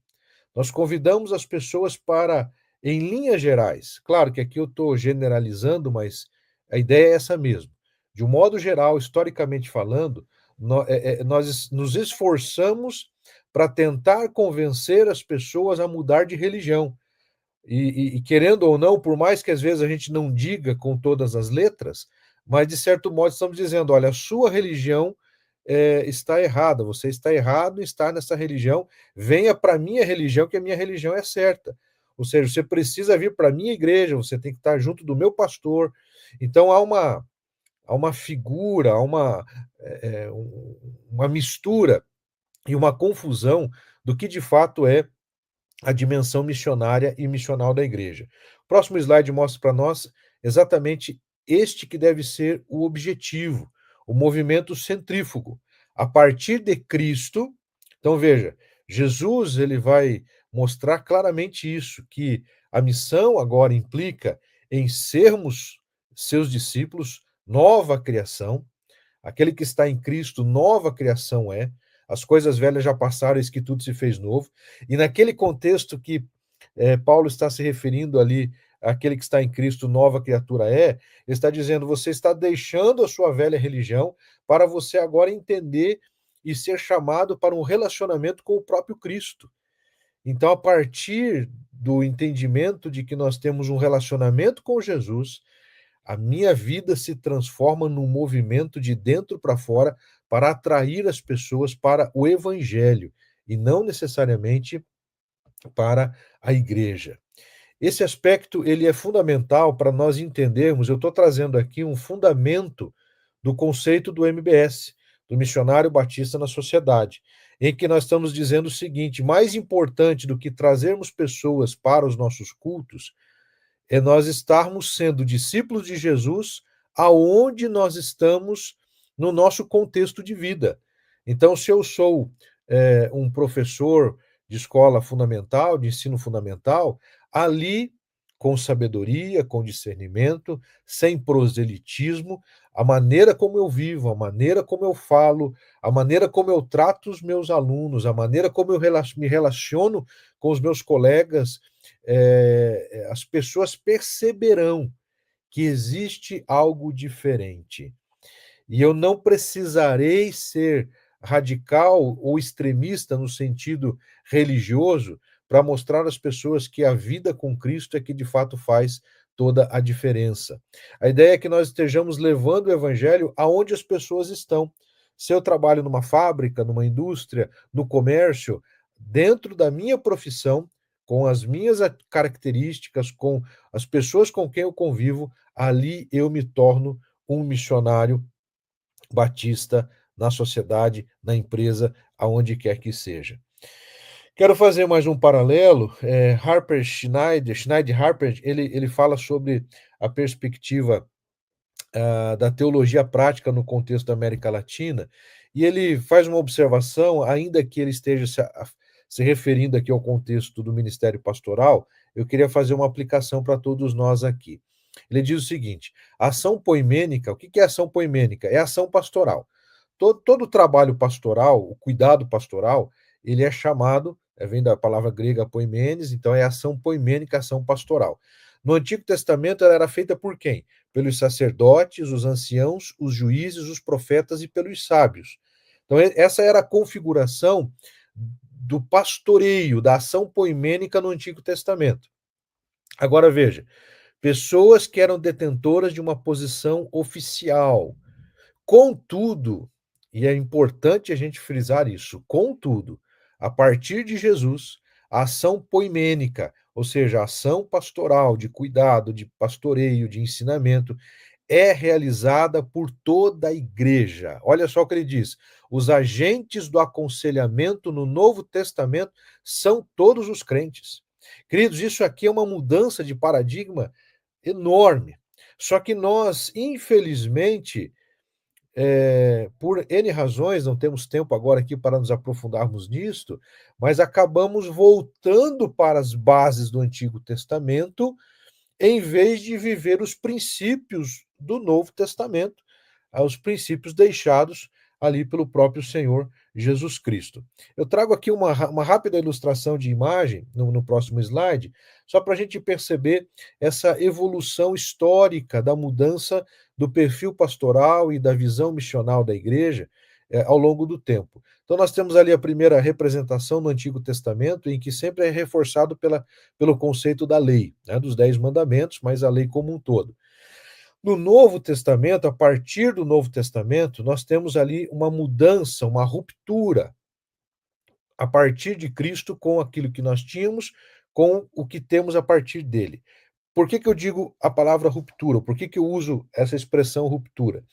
Nós convidamos as pessoas para, em linhas gerais, claro que aqui eu estou generalizando, mas a ideia é essa mesmo. De um modo geral, historicamente falando, nós nos esforçamos para tentar convencer as pessoas a mudar de religião. E querendo ou não, por mais que às vezes a gente não diga com todas as letras, mas de certo modo estamos dizendo, olha, a sua religião está errada, você está errado em estar nessa religião, venha para a minha religião, que a minha religião é certa. Ou seja, você precisa vir para a minha igreja, você tem que estar junto do meu pastor. Então há uma figura, há uma mistura e uma confusão do que de fato é a dimensão missionária e missional da igreja. O próximo slide mostra para nós exatamente este que deve ser o objetivo, o movimento centrífugo. A partir de Cristo, então veja, Jesus ele vai mostrar claramente isso, que a missão agora implica em sermos seus discípulos, nova criação, aquele que está em Cristo, nova criação é, as coisas velhas já passaram, eis que tudo se fez novo. E naquele contexto que Paulo está se referindo ali, aquele que está em Cristo, nova criatura é, ele está dizendo, você está deixando a sua velha religião para você agora entender e ser chamado para um relacionamento com o próprio Cristo. Então, a partir do entendimento de que nós temos um relacionamento com Jesus, a minha vida se transforma num movimento de dentro para fora para atrair as pessoas para o evangelho e não necessariamente para a igreja. Esse aspecto ele é fundamental para nós entendermos, eu estou trazendo aqui um fundamento do conceito do MBS, do Missionário Batista na Sociedade, em que nós estamos dizendo o seguinte, mais importante do que trazermos pessoas para os nossos cultos, é nós estarmos sendo discípulos de Jesus aonde nós estamos no nosso contexto de vida. Então, se eu sou um professor de escola fundamental, de ensino fundamental, ali, com sabedoria, com discernimento, sem proselitismo, a maneira como eu vivo, a maneira como eu falo, a maneira como eu trato os meus alunos, a maneira como eu me relaciono com os meus colegas, as pessoas perceberão que existe algo diferente. E eu não precisarei ser radical ou extremista no sentido religioso para mostrar às pessoas que a vida com Cristo é que de fato faz toda a diferença. A ideia é que nós estejamos levando o evangelho aonde as pessoas estão. Se eu trabalho numa fábrica, numa indústria, no comércio, dentro da minha profissão, com as minhas características, com as pessoas com quem eu convivo, ali eu me torno um missionário batista na sociedade, na empresa, aonde quer que seja. Quero fazer mais um paralelo. Schneider Harper, ele fala sobre a perspectiva da teologia prática no contexto da América Latina, e ele faz uma observação, ainda que ele esteja se referindo aqui ao contexto do ministério pastoral, eu queria fazer uma aplicação para todos nós aqui. Ele diz o seguinte, a ação poimênica, o que é ação poimênica? É ação pastoral. Todo trabalho pastoral, o cuidado pastoral, ele é chamado, vem da palavra grega poimenes, então é ação poimênica, ação pastoral. No Antigo Testamento ela era feita por quem? Pelos sacerdotes, os anciãos, os juízes, os profetas e pelos sábios. Então essa era a configuração do pastoreio, da ação poimênica no Antigo Testamento. Agora veja, pessoas que eram detentoras de uma posição oficial. Contudo, e é importante a gente frisar isso, contudo, a partir de Jesus, a ação poimênica, ou seja, a ação pastoral, de cuidado, de pastoreio, de ensinamento, é realizada por toda a igreja. Olha só o que ele diz: os agentes do aconselhamento no Novo Testamento são todos os crentes. Queridos, isso aqui é uma mudança de paradigma enorme. Só que nós, infelizmente, por N razões, não temos tempo agora aqui para nos aprofundarmos nisto, mas acabamos voltando para as bases do Antigo Testamento, em vez de viver os princípios do Novo Testamento, os princípios deixados ali pelo próprio Senhor Jesus Cristo. Eu trago aqui uma rápida ilustração de imagem no próximo slide, só para a gente perceber essa evolução histórica da mudança do perfil pastoral e da visão missional da igreja ao longo do tempo. Então, nós temos ali a primeira representação no Antigo Testamento, em que sempre é reforçado pelo conceito da lei, né, dos 10 mandamentos, mas a lei como um todo. No Novo Testamento, a partir do Novo Testamento, nós temos ali uma mudança, uma ruptura, a partir de Cristo, com aquilo que nós tínhamos, com o que temos a partir dele. Por que eu digo a palavra ruptura? Por que eu uso essa expressão ruptura?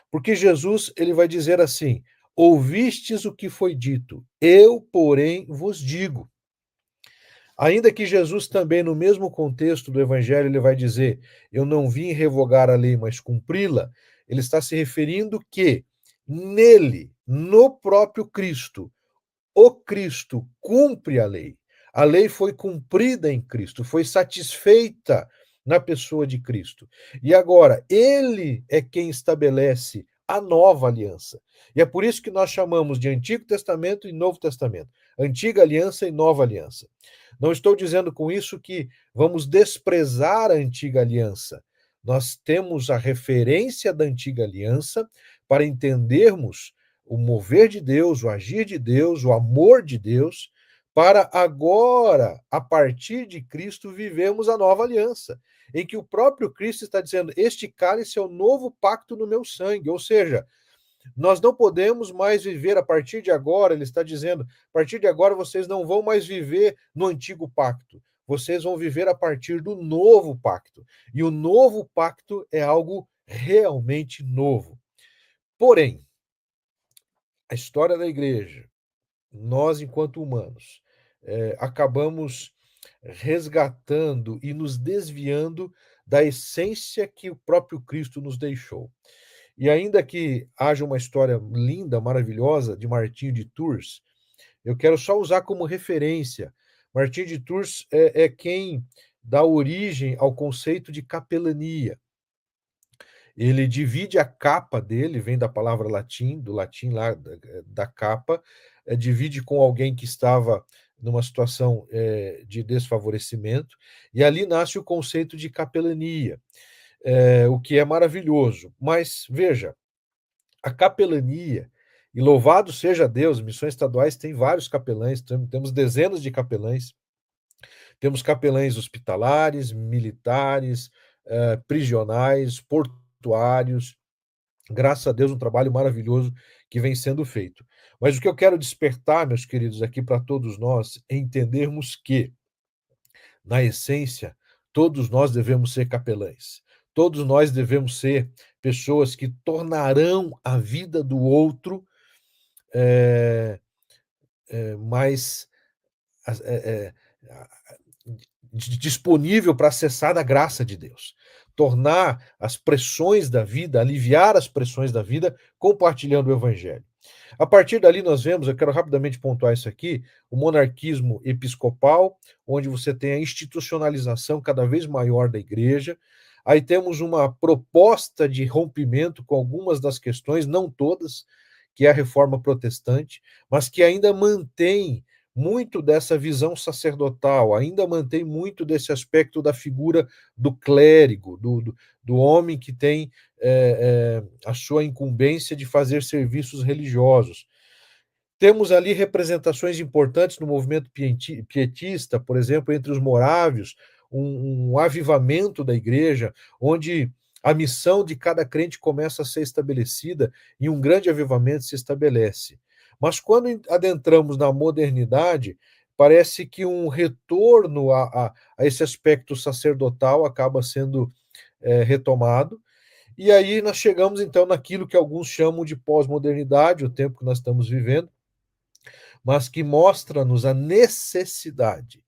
Porque Jesus, ele vai dizer assim: ouvistes o que foi dito, eu, porém, vos digo. Ainda que Jesus também, no mesmo contexto do Evangelho, ele vai dizer: eu não vim revogar a lei, mas cumpri-la. Ele está se referindo que nele, no próprio Cristo, o Cristo cumpre a lei. A lei foi cumprida em Cristo, foi satisfeita na pessoa de Cristo. E agora, ele é quem estabelece a nova aliança. E é por isso que nós chamamos de Antigo Testamento e Novo Testamento. Antiga aliança e nova aliança. Não estou dizendo com isso que vamos desprezar a antiga aliança. Nós temos a referência da antiga aliança para entendermos o mover de Deus, o agir de Deus, o amor de Deus, para agora, a partir de Cristo, vivemos a nova aliança, em que o próprio Cristo está dizendo: este cálice é o novo pacto no meu sangue, ou seja, nós não podemos mais viver a partir de agora, ele está dizendo, a partir de agora vocês não vão mais viver no antigo pacto, vocês vão viver a partir do novo pacto, e o novo pacto é algo realmente novo. Porém, a história da igreja, nós, enquanto humanos, acabamos resgatando e nos desviando da essência que o próprio Cristo nos deixou. E ainda que haja uma história linda, maravilhosa, de Martinho de Tours, eu quero só usar como referência. Martinho de Tours é quem dá origem ao conceito de capelania. Ele divide a capa dele, vem da palavra latim, do latim lá, da capa, divide com alguém que estava numa situação de desfavorecimento, e ali nasce o conceito de capelania, o que é maravilhoso. Mas, veja, a capelania, e louvado seja Deus, missões estaduais têm vários capelães, temos dezenas de capelães, temos capelães hospitalares, militares, prisionais, portuários, graças a Deus, um trabalho maravilhoso que vem sendo feito. Mas o que eu quero despertar, meus queridos, aqui para todos nós, é entendermos que, na essência, todos nós devemos ser capelães. Todos nós devemos ser pessoas que tornarão a vida do outro mais disponível para acessar da graça de Deus. Tornar as pressões da vida, aliviar as pressões da vida, compartilhando o Evangelho. A partir dali nós vemos, eu quero rapidamente pontuar isso aqui, o monarquismo episcopal, onde você tem a institucionalização cada vez maior da igreja. Aí temos uma proposta de rompimento com algumas das questões, não todas, que é a reforma protestante, mas que ainda mantém muito dessa visão sacerdotal, ainda mantém muito desse aspecto da figura do clérigo, do homem que tem a sua incumbência de fazer serviços religiosos. Temos ali representações importantes no movimento pietista, por exemplo, entre os morávios, um avivamento da igreja, onde a missão de cada crente começa a ser estabelecida e um grande avivamento se estabelece. Mas quando adentramos na modernidade, parece que um retorno a esse aspecto sacerdotal acaba sendo retomado. E aí nós chegamos, então, naquilo que alguns chamam de pós-modernidade, o tempo que nós estamos vivendo, mas que mostra-nos a necessidade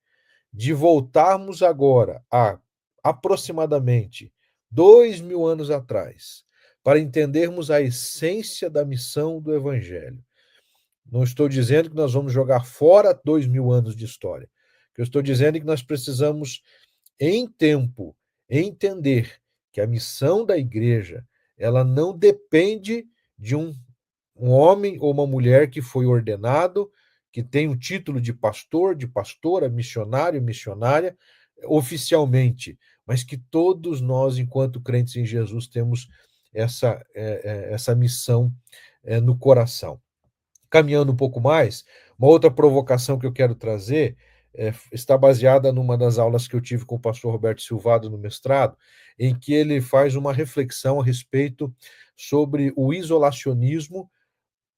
de voltarmos agora a aproximadamente 2000 anos atrás, para entendermos a essência da missão do Evangelho. Não estou dizendo que nós vamos jogar fora 2000 anos de história. O que eu estou dizendo é que nós precisamos, em tempo, entender que a missão da igreja, ela não depende de um homem ou uma mulher que foi ordenado, que tem o título de pastor, de pastora, missionário, missionária, oficialmente, mas que todos nós, enquanto crentes em Jesus, temos essa missão no coração. Caminhando um pouco mais, uma outra provocação que eu quero trazer está baseada numa das aulas que eu tive com o pastor Roberto Silvado no mestrado, em que ele faz uma reflexão a respeito sobre o isolacionismo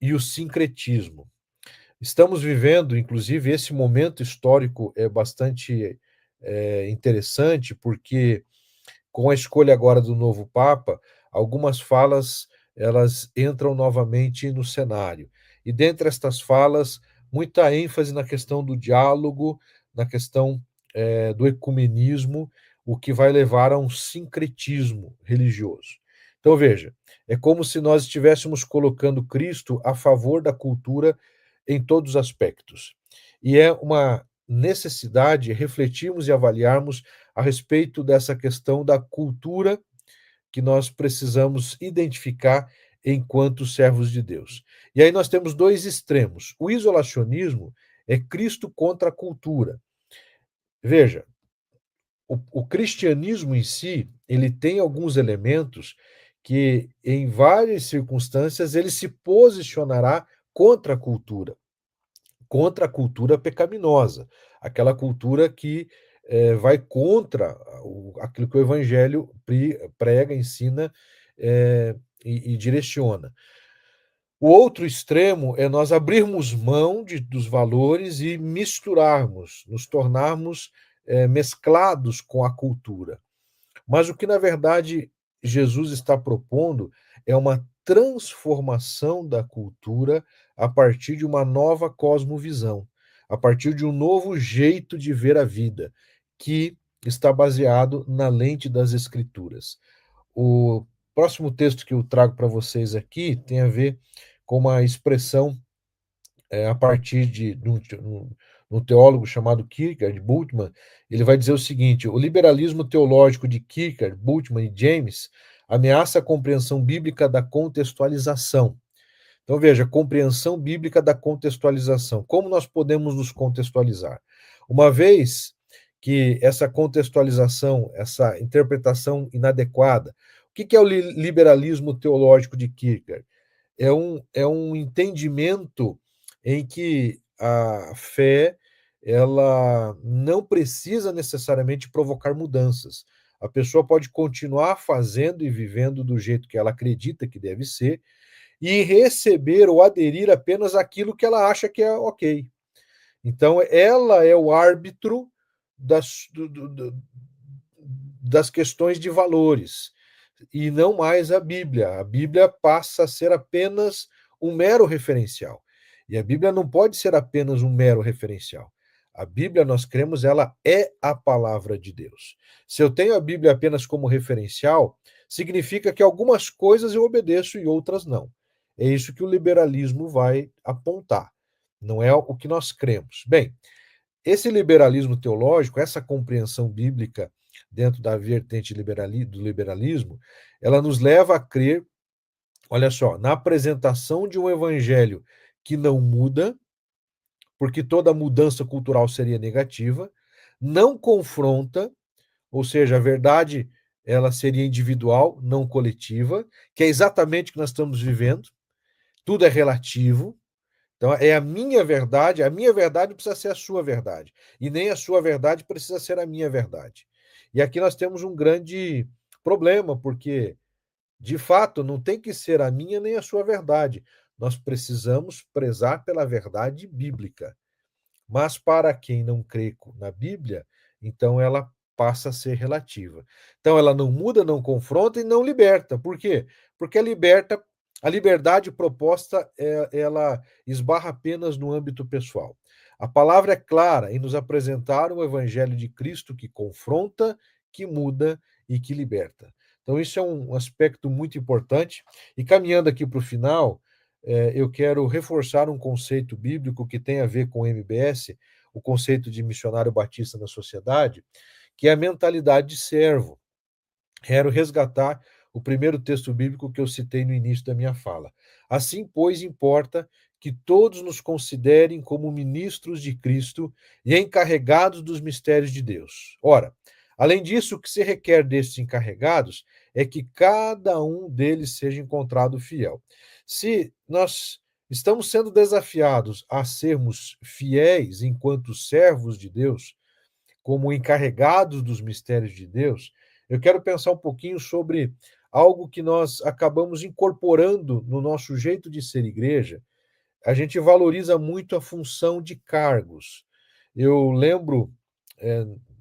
e o sincretismo. Estamos vivendo, inclusive, esse momento histórico é bastante interessante, porque com a escolha agora do novo Papa, algumas falas elas entram novamente no cenário. E dentre estas falas, muita ênfase na questão do diálogo, na questão do ecumenismo, o que vai levar a um sincretismo religioso. Então, veja, é como se nós estivéssemos colocando Cristo a favor da cultura em todos os aspectos. E é uma necessidade refletirmos e avaliarmos a respeito dessa questão da cultura que nós precisamos identificar enquanto servos de Deus. E aí nós temos dois extremos. O isolacionismo é Cristo contra a cultura. Veja, o cristianismo em si, ele tem alguns elementos que, em várias circunstâncias, ele se posicionará contra a cultura pecaminosa, aquela cultura que vai contra aquilo que o Evangelho prega, ensina e direciona. O outro extremo é nós abrirmos mão dos valores e misturarmos, nos tornarmos mesclados com a cultura. Mas o que, na verdade, Jesus está propondo é uma transformação da cultura a partir de uma nova cosmovisão, a partir de um novo jeito de ver a vida, que está baseado na lente das Escrituras. O próximo texto que eu trago para vocês aqui tem a ver com uma expressão a partir de um teólogo chamado Kierkegaard, Bultmann. Ele vai dizer o seguinte: o liberalismo teológico de Kierkegaard, Bultmann e James ameaça a compreensão bíblica da contextualização. Então, veja, compreensão bíblica da contextualização. Como nós podemos nos contextualizar? Uma vez que essa contextualização, essa interpretação inadequada, o que é o liberalismo teológico de Kierkegaard? É um entendimento em que a fé ela não precisa necessariamente provocar mudanças. A pessoa pode continuar fazendo e vivendo do jeito que ela acredita que deve ser e receber ou aderir apenas àquilo que ela acha que é ok. Então, ela é o árbitro das questões de valores e não mais a Bíblia. A Bíblia passa a ser apenas um mero referencial. E a Bíblia não pode ser apenas um mero referencial. A Bíblia, nós cremos, ela é a palavra de Deus. Se eu tenho a Bíblia apenas como referencial, significa que algumas coisas eu obedeço e outras não. É isso que o liberalismo vai apontar. Não é o que nós cremos. Bem, esse liberalismo teológico, essa compreensão bíblica dentro da vertente do liberalismo, ela nos leva a crer, olha só, na apresentação de um evangelho que não muda, porque toda mudança cultural seria negativa, não confronta, ou seja, a verdade ela seria individual, não coletiva, que é exatamente o que nós estamos vivendo. Tudo é relativo. Então, é a minha verdade precisa ser a sua verdade, e nem a sua verdade precisa ser a minha verdade. E aqui nós temos um grande problema, porque, de fato, não tem que ser a minha nem a sua verdade. Nós precisamos prezar pela verdade bíblica. Mas para quem não crê na Bíblia, então ela passa a ser relativa. Então ela não muda, não confronta e não liberta. Por quê? Porque a liberdade proposta, ela esbarra apenas no âmbito pessoal. A palavra é clara em nos apresentar o evangelho de Cristo que confronta, que muda e que liberta. Então isso é um aspecto muito importante. E caminhando aqui para o final, eu quero reforçar um conceito bíblico que tem a ver com o MBS, o conceito de missionário batista na sociedade, que é a mentalidade de servo. Quero resgatar o primeiro texto bíblico que eu citei no início da minha fala. Assim, pois, importa que todos nos considerem como ministros de Cristo e encarregados dos mistérios de Deus. Ora, além disso, o que se requer destes encarregados é que cada um deles seja encontrado fiel. Se nós estamos sendo desafiados a sermos fiéis enquanto servos de Deus, como encarregados dos mistérios de Deus, eu quero pensar um pouquinho sobre algo que nós acabamos incorporando no nosso jeito de ser igreja. A gente valoriza muito a função de cargos. Eu lembro,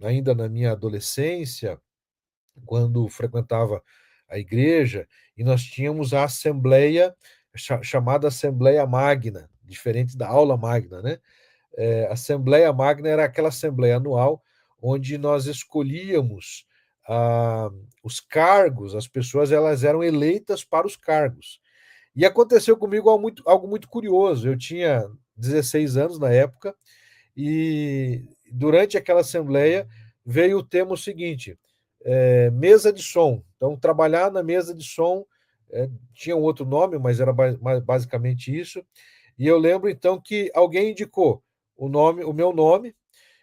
ainda na minha adolescência, quando frequentava a igreja, e nós tínhamos a assembleia, chamada Assembleia Magna, diferente da aula magna, né? Assembleia Magna era aquela assembleia anual onde nós escolhíamos os cargos, as pessoas elas eram eleitas para os cargos. E aconteceu comigo algo muito curioso. Eu tinha 16 anos na época, e durante aquela assembleia veio o tema seguinte: mesa de som. Então, trabalhar na mesa de som tinha um outro nome, mas era basicamente isso. E eu lembro então que alguém indicou o meu nome,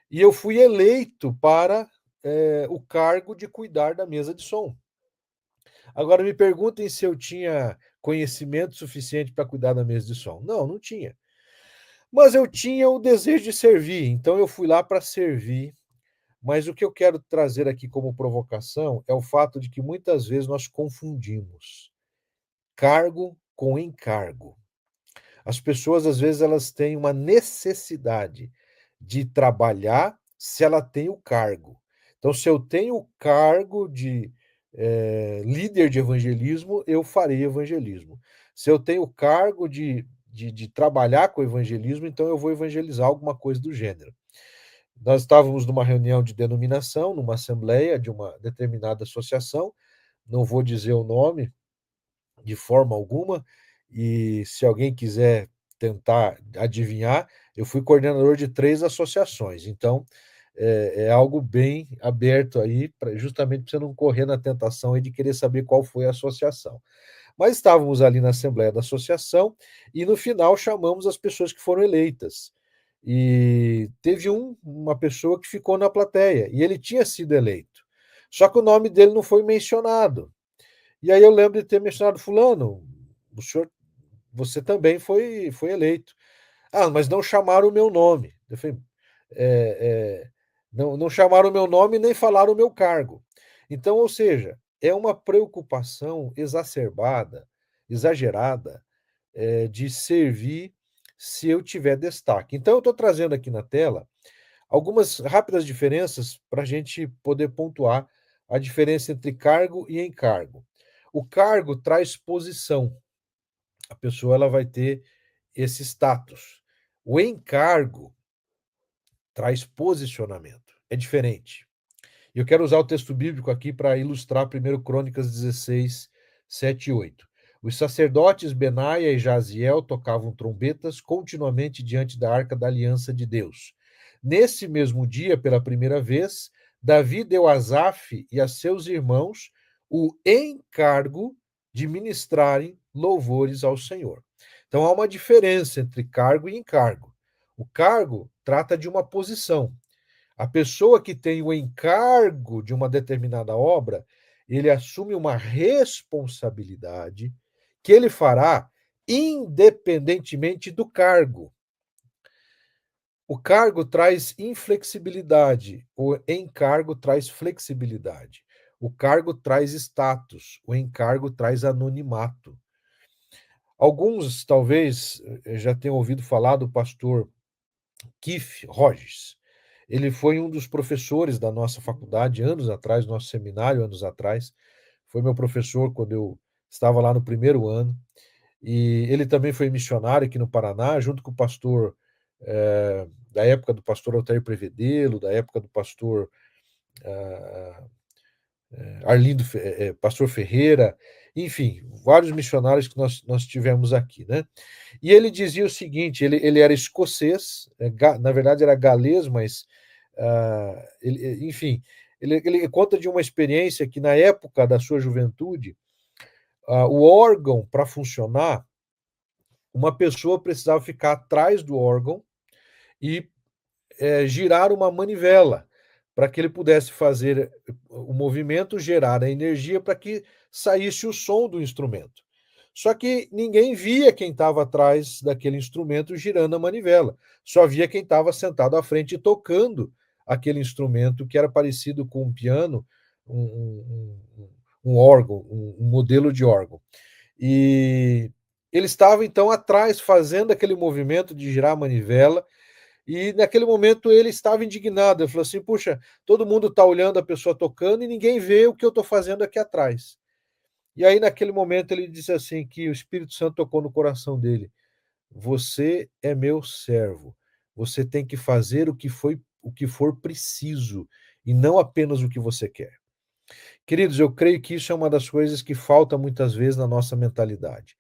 e eu fui eleito para o cargo de cuidar da mesa de som. Agora me perguntem se eu tinha conhecimento suficiente para cuidar da mesa de som. Não, não tinha. Mas eu tinha o desejo de servir, então eu fui lá para servir. Mas o que eu quero trazer aqui como provocação é o fato de que muitas vezes nós confundimos cargo com encargo. As pessoas, às vezes, elas têm uma necessidade de trabalhar se ela tem o cargo. Então, se eu tenho o cargo de líder de evangelismo, eu farei evangelismo. Se eu tenho o cargo de trabalhar com evangelismo, então eu vou evangelizar alguma coisa do gênero. Nós estávamos numa reunião de denominação, numa assembleia de uma determinada associação, não vou dizer o nome de forma alguma, e se alguém quiser tentar adivinhar, eu fui coordenador de 3 associações, então é algo bem aberto aí, justamente para você não correr na tentação aí de querer saber qual foi a associação. Mas estávamos ali na assembleia da associação e no final chamamos as pessoas que foram eleitas. E teve uma pessoa que ficou na plateia e ele tinha sido eleito. Só que o nome dele não foi mencionado. E aí eu lembro de ter mencionado fulano, você também foi eleito. Ah, mas não chamaram o meu nome. Eu falei, não chamaram o meu nome nem falaram o meu cargo. Então, ou seja, é uma preocupação exacerbada, exagerada, de servir se eu tiver destaque. Então, eu estou trazendo aqui na tela algumas rápidas diferenças para a gente poder pontuar a diferença entre cargo e encargo. O cargo traz posição. A pessoa ela vai ter esse status. O encargo traz posicionamento. É diferente. E eu quero usar o texto bíblico aqui para ilustrar 1 Crônicas 16, 7 e 8. Os sacerdotes Benaia e Jaziel tocavam trombetas continuamente diante da arca da aliança de Deus. Nesse mesmo dia, pela primeira vez, Davi deu a Asaf e a seus irmãos o encargo de ministrarem louvores ao Senhor. Então há uma diferença entre cargo e encargo. O cargo trata de uma posição. A pessoa que tem o encargo de uma determinada obra, ele assume uma responsabilidade que ele fará independentemente do cargo. O cargo traz inflexibilidade, o encargo traz flexibilidade. O cargo traz status, o encargo traz anonimato. Alguns talvez já tenham ouvido falar do pastor Keith Rogers. Ele foi um dos professores da nossa faculdade anos atrás, nosso seminário anos atrás. Foi meu professor quando eu estava lá no primeiro ano. E ele também foi missionário aqui no Paraná, junto com o pastor, da época do pastor Altair Prevedelo, da época do pastor Arlindo, pastor Ferreira, enfim, vários missionários que nós tivemos aqui, né? E ele dizia o seguinte, ele era escocês, na verdade era galês, mas, enfim, ele conta de uma experiência que na época da sua juventude, o órgão, para funcionar, uma pessoa precisava ficar atrás do órgão e girar uma manivela para que ele pudesse fazer o movimento, gerar a energia para que saísse o som do instrumento. Só que ninguém via quem estava atrás daquele instrumento girando a manivela. Só via quem estava sentado à frente e tocando aquele instrumento que era parecido com um piano, um órgão, um modelo de órgão. E ele estava então atrás fazendo aquele movimento de girar a manivela. E naquele momento ele estava indignado. Ele falou assim: puxa, todo mundo está olhando a pessoa tocando e ninguém vê o que eu estou fazendo aqui atrás. E aí, naquele momento, ele disse assim: que o Espírito Santo tocou no coração dele. Você é meu servo. Você tem que fazer o que for preciso e não apenas o que você quer. Queridos, eu creio que isso é uma das coisas que falta muitas vezes na nossa mentalidade.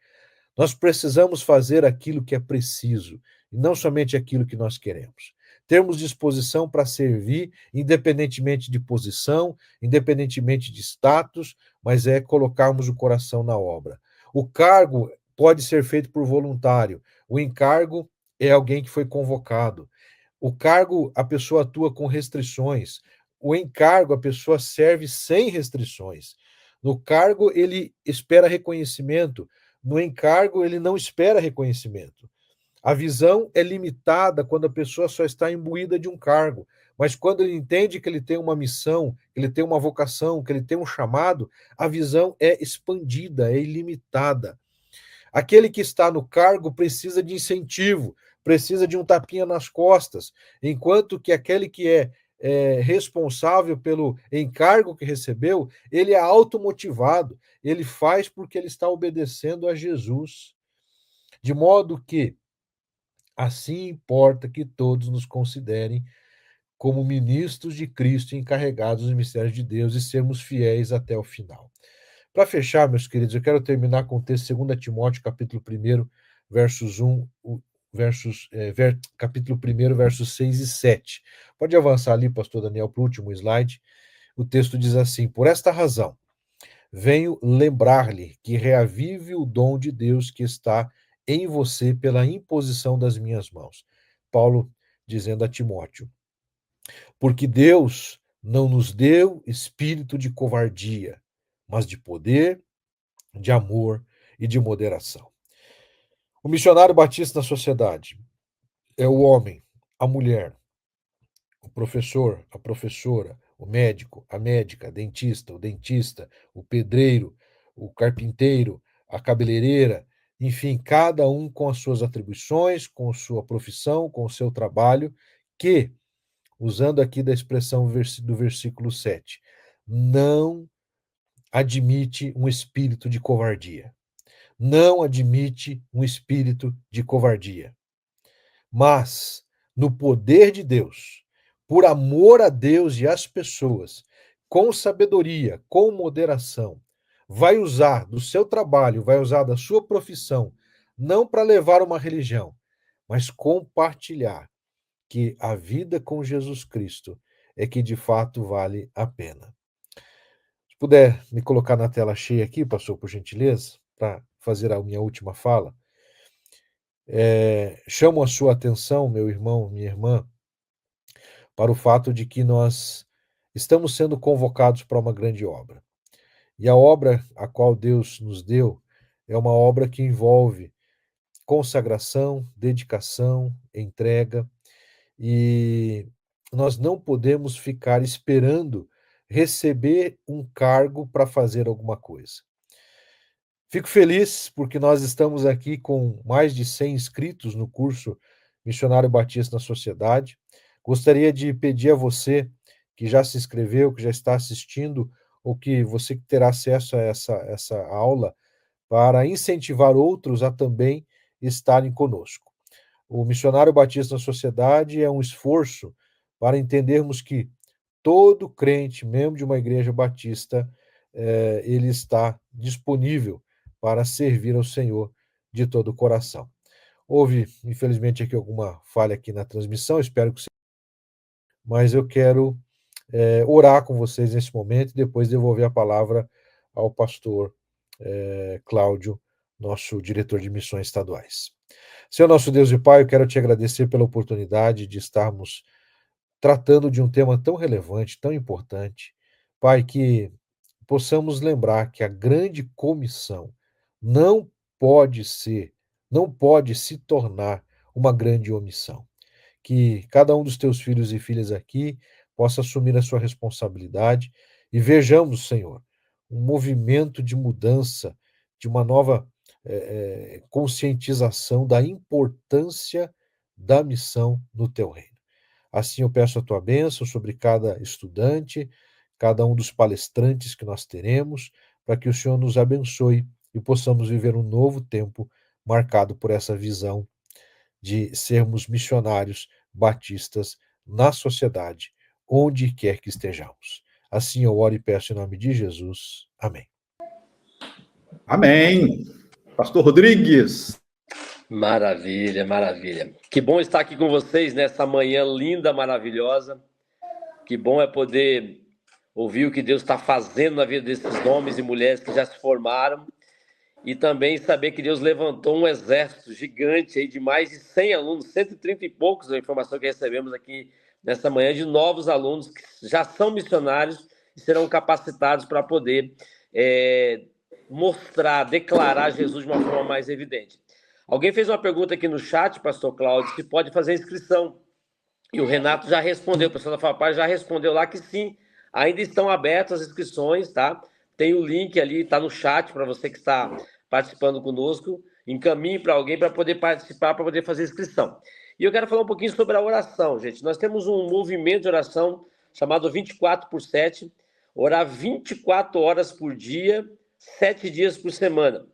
Nós precisamos fazer aquilo que é preciso, e não somente aquilo que nós queremos. Termos disposição para servir, independentemente de posição, independentemente de status, mas é colocarmos o coração na obra. O cargo pode ser feito por voluntário, o encargo é alguém que foi convocado. O cargo, a pessoa atua com restrições. O encargo, a pessoa serve sem restrições. No cargo, ele espera reconhecimento. No encargo, ele não espera reconhecimento. A visão é limitada quando a pessoa só está imbuída de um cargo. Mas quando ele entende que ele tem uma missão, que ele tem uma vocação, que ele tem um chamado, a visão é expandida, é ilimitada. Aquele que está no cargo precisa de incentivo, precisa de um tapinha nas costas, enquanto que aquele que é responsável pelo encargo que recebeu, ele é automotivado, ele faz porque ele está obedecendo a Jesus. De modo que, assim importa que todos nos considerem como ministros de Cristo encarregados dos mistérios de Deus e sermos fiéis até o final. Para fechar, meus queridos, eu quero terminar com o texto 2 Timóteo, capítulo 1, versos 1, capítulo 1, versos 6 e 7. Pode avançar ali, pastor Daniel, para o último slide. O texto diz assim: por esta razão, venho lembrar-lhe que reavive o dom de Deus que está em você pela imposição das minhas mãos. Paulo dizendo a Timóteo: porque Deus não nos deu espírito de covardia, mas de poder, de amor e de moderação. O missionário batista na sociedade é o homem, a mulher, o professor, a professora, o médico, a médica, o dentista, o pedreiro, o carpinteiro, a cabeleireira, enfim, cada um com as suas atribuições, com sua profissão, com o seu trabalho, que, usando aqui da expressão do versículo 7, não admite um espírito de covardia. Não admite um espírito de covardia. Mas, no poder de Deus, por amor a Deus e às pessoas, com sabedoria, com moderação, vai usar do seu trabalho, vai usar da sua profissão, não para levar uma religião, mas compartilhar que a vida com Jesus Cristo é que de fato vale a pena. Se puder me colocar na tela cheia aqui, pastor, por gentileza, para fazer a minha última fala. Chamo a sua atenção, meu irmão, minha irmã, para o fato de que nós estamos sendo convocados para uma grande obra. E a obra a qual Deus nos deu é uma obra que envolve consagração, dedicação, entrega, e nós não podemos ficar esperando receber um cargo para fazer alguma coisa. Fico feliz porque nós estamos aqui com mais de 100 inscritos no curso Missionário Batista na Sociedade. Gostaria de pedir a você que já se inscreveu, que já está assistindo, ou que você que terá acesso a essa aula, para incentivar outros a também estarem conosco. O Missionário Batista na Sociedade é um esforço para entendermos que todo crente, membro de uma igreja batista, ele está disponível para servir ao Senhor de todo o coração. Houve, infelizmente, aqui alguma falha aqui na transmissão, espero que mas eu quero orar com vocês nesse momento e depois devolver a palavra ao pastor Cláudio, nosso diretor de missões estaduais. Senhor nosso Deus e Pai, eu quero te agradecer pela oportunidade de estarmos tratando de um tema tão relevante, tão importante. Pai, que possamos lembrar que a grande comissão não pode se tornar uma grande omissão. Que cada um dos teus filhos e filhas aqui possa assumir a sua responsabilidade e vejamos, Senhor, um movimento de mudança, de uma nova conscientização da importância da missão no teu reino. Assim eu peço a tua bênção sobre cada estudante, cada um dos palestrantes que nós teremos, para que o Senhor nos abençoe e possamos viver um novo tempo marcado por essa visão de sermos missionários batistas na sociedade, onde quer que estejamos. Assim eu oro e peço em nome de Jesus. Amém. Amém. Pastor Rodrigues. Maravilha, maravilha. Que bom estar aqui com vocês nessa manhã linda, maravilhosa. Que bom é poder ouvir o que Deus está fazendo na vida desses homens e mulheres que já se formaram e também saber que Deus levantou um exército gigante aí de mais de 100 alunos, 130 e poucos, a informação que recebemos aqui nessa manhã, de novos alunos que já são missionários e serão capacitados para poder mostrar, declarar Jesus de uma forma mais evidente. Alguém fez uma pergunta aqui no chat, pastor Cláudio, se pode fazer inscrição. E o Renato já respondeu, o pessoal da FAPA já respondeu lá que sim, ainda estão abertas as inscrições, tá? Tem o link ali, está no chat para você que está participando conosco. Encaminhe para alguém para poder participar, para poder fazer inscrição. E eu quero falar um pouquinho sobre a oração, gente. Nós temos um movimento de oração chamado 24/7, orar 24 horas por dia, 7 dias por semana.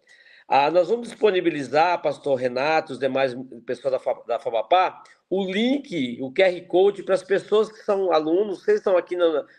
Nós vamos disponibilizar, pastor Renato, os demais pessoas da FABAPA, o link, o QR Code para as pessoas que são alunos, vocês estão aqui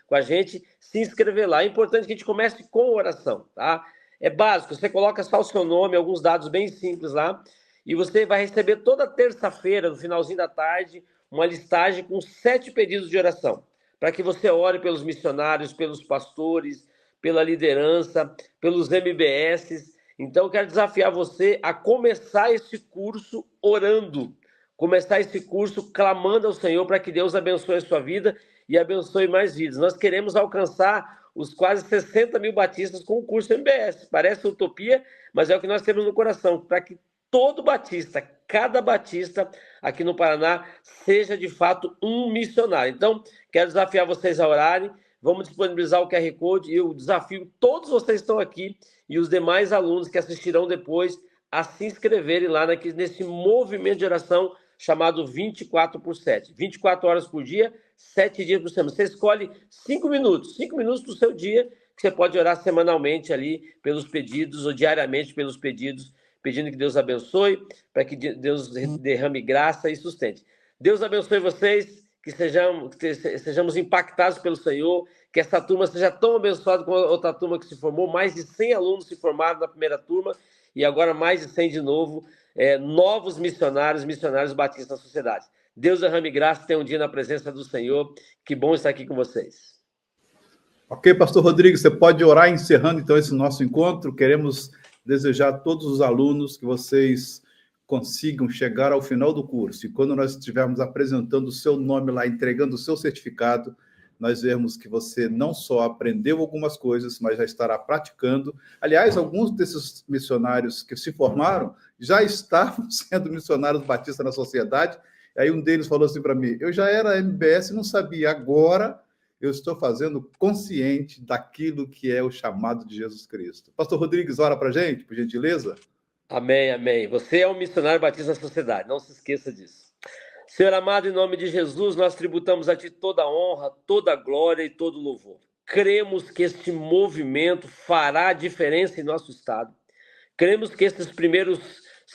com a gente, se inscrever lá. É importante que a gente comece com oração, tá? É básico, você coloca só o seu nome, alguns dados bem simples lá, e você vai receber toda terça-feira, no finalzinho da tarde, uma listagem com 7 pedidos de oração, para que você ore pelos missionários, pelos pastores, pela liderança, pelos MBS. Então, eu quero desafiar você a começar esse curso orando, começar esse curso clamando ao Senhor para que Deus abençoe a sua vida e abençoe mais vidas. Nós queremos alcançar os quase 60 mil batistas com o curso MBS. Parece utopia, mas é o que nós temos no coração, para que todo batista, cada batista aqui no Paraná, seja de fato um missionário. Então, quero desafiar vocês a orarem, vamos disponibilizar o QR Code e eu desafio todos vocês que estão aqui e os demais alunos que assistirão depois a se inscreverem lá nesse movimento de oração chamado 24/7. 24 horas por dia, 7 dias por semana. Você escolhe 5 minutos do seu dia, que você pode orar semanalmente ali pelos pedidos ou diariamente pelos pedidos, pedindo que Deus abençoe, para que Deus derrame graça e sustente. Deus abençoe vocês, que sejamos impactados pelo Senhor, que essa turma seja tão abençoada como a outra turma que se formou. Mais de 100 alunos se formaram na primeira turma e agora mais de 100 de novo, novos missionários batistas na sociedade. Deus derrame graça e tenha um dia na presença do Senhor. Que bom estar aqui com vocês. Ok, pastor Rodrigues, você pode orar encerrando então esse nosso encontro. Queremos desejar a todos os alunos que vocês consigam chegar ao final do curso. E quando nós estivermos apresentando o seu nome lá, entregando o seu certificado, nós vemos que você não só aprendeu algumas coisas, mas já estará praticando. Aliás, alguns desses missionários que se formaram já estavam sendo missionários batistas na sociedade Aí um deles falou assim para mim, eu já era MBS e não sabia, agora eu estou fazendo consciente daquilo que é o chamado de Jesus Cristo. Pastor Rodrigues, ora para a gente, por gentileza. Amém, amém. Você é um missionário batista da sociedade, não se esqueça disso. Senhor amado, em nome de Jesus, nós tributamos a Ti toda a honra, toda a glória e todo o louvor. Cremos que este movimento fará diferença em nosso estado. Cremos que esses primeiros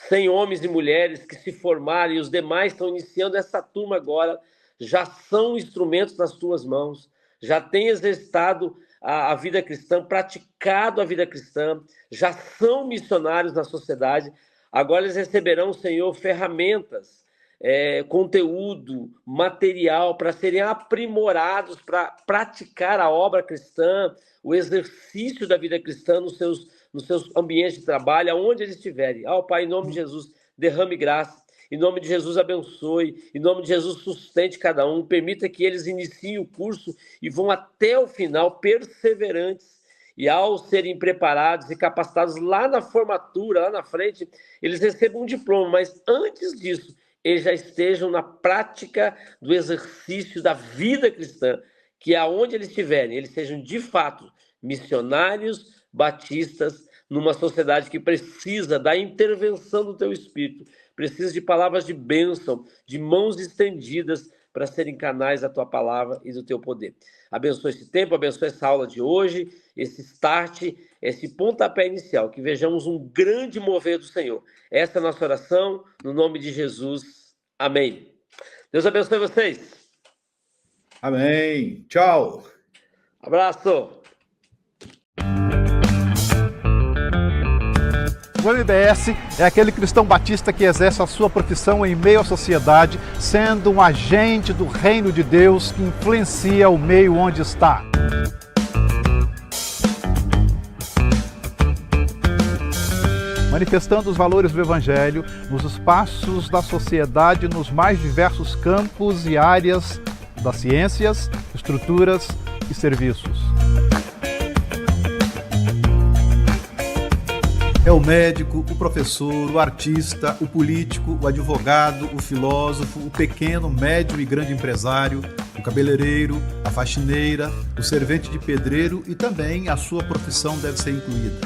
100 homens e mulheres que se formaram e os demais estão iniciando essa turma agora, já são instrumentos nas Tuas mãos, já têm exercitado a vida cristã, praticado a vida cristã, já são missionários na sociedade. Agora eles receberão, Senhor, ferramentas, conteúdo, material para serem aprimorados, para praticar a obra cristã, o exercício da vida cristã nos seus ambientes de trabalho, aonde eles estiverem. Pai, em nome de Jesus, derrame graça. Em nome de Jesus, abençoe. Em nome de Jesus, sustente cada um. Permita que eles iniciem o curso e vão até o final, perseverantes. E ao serem preparados e capacitados lá na formatura, lá na frente, eles recebam um diploma. Mas antes disso, eles já estejam na prática do exercício da vida cristã, que aonde eles estiverem, eles sejam de fato missionários batistas numa sociedade que precisa da intervenção do Teu Espírito, precisa de palavras de bênção, de mãos estendidas para serem canais da Tua palavra e do Teu poder. Abençoe esse tempo, abençoe essa aula de hoje, esse start, esse pontapé inicial, que vejamos um grande mover do Senhor. Essa é a nossa oração, no nome de Jesus. Amém. Deus abençoe vocês. Amém. Tchau. Abraço. O MBS é aquele cristão batista que exerce a sua profissão em meio à sociedade, sendo um agente do reino de Deus que influencia o meio onde está. Manifestando os valores do Evangelho nos espaços da sociedade, nos mais diversos campos e áreas das ciências, estruturas e serviços. É o médico, o professor, o artista, o político, o advogado, o filósofo, o pequeno, médio e grande empresário, o cabeleireiro, a faxineira, o servente de pedreiro e também a sua profissão deve ser incluída.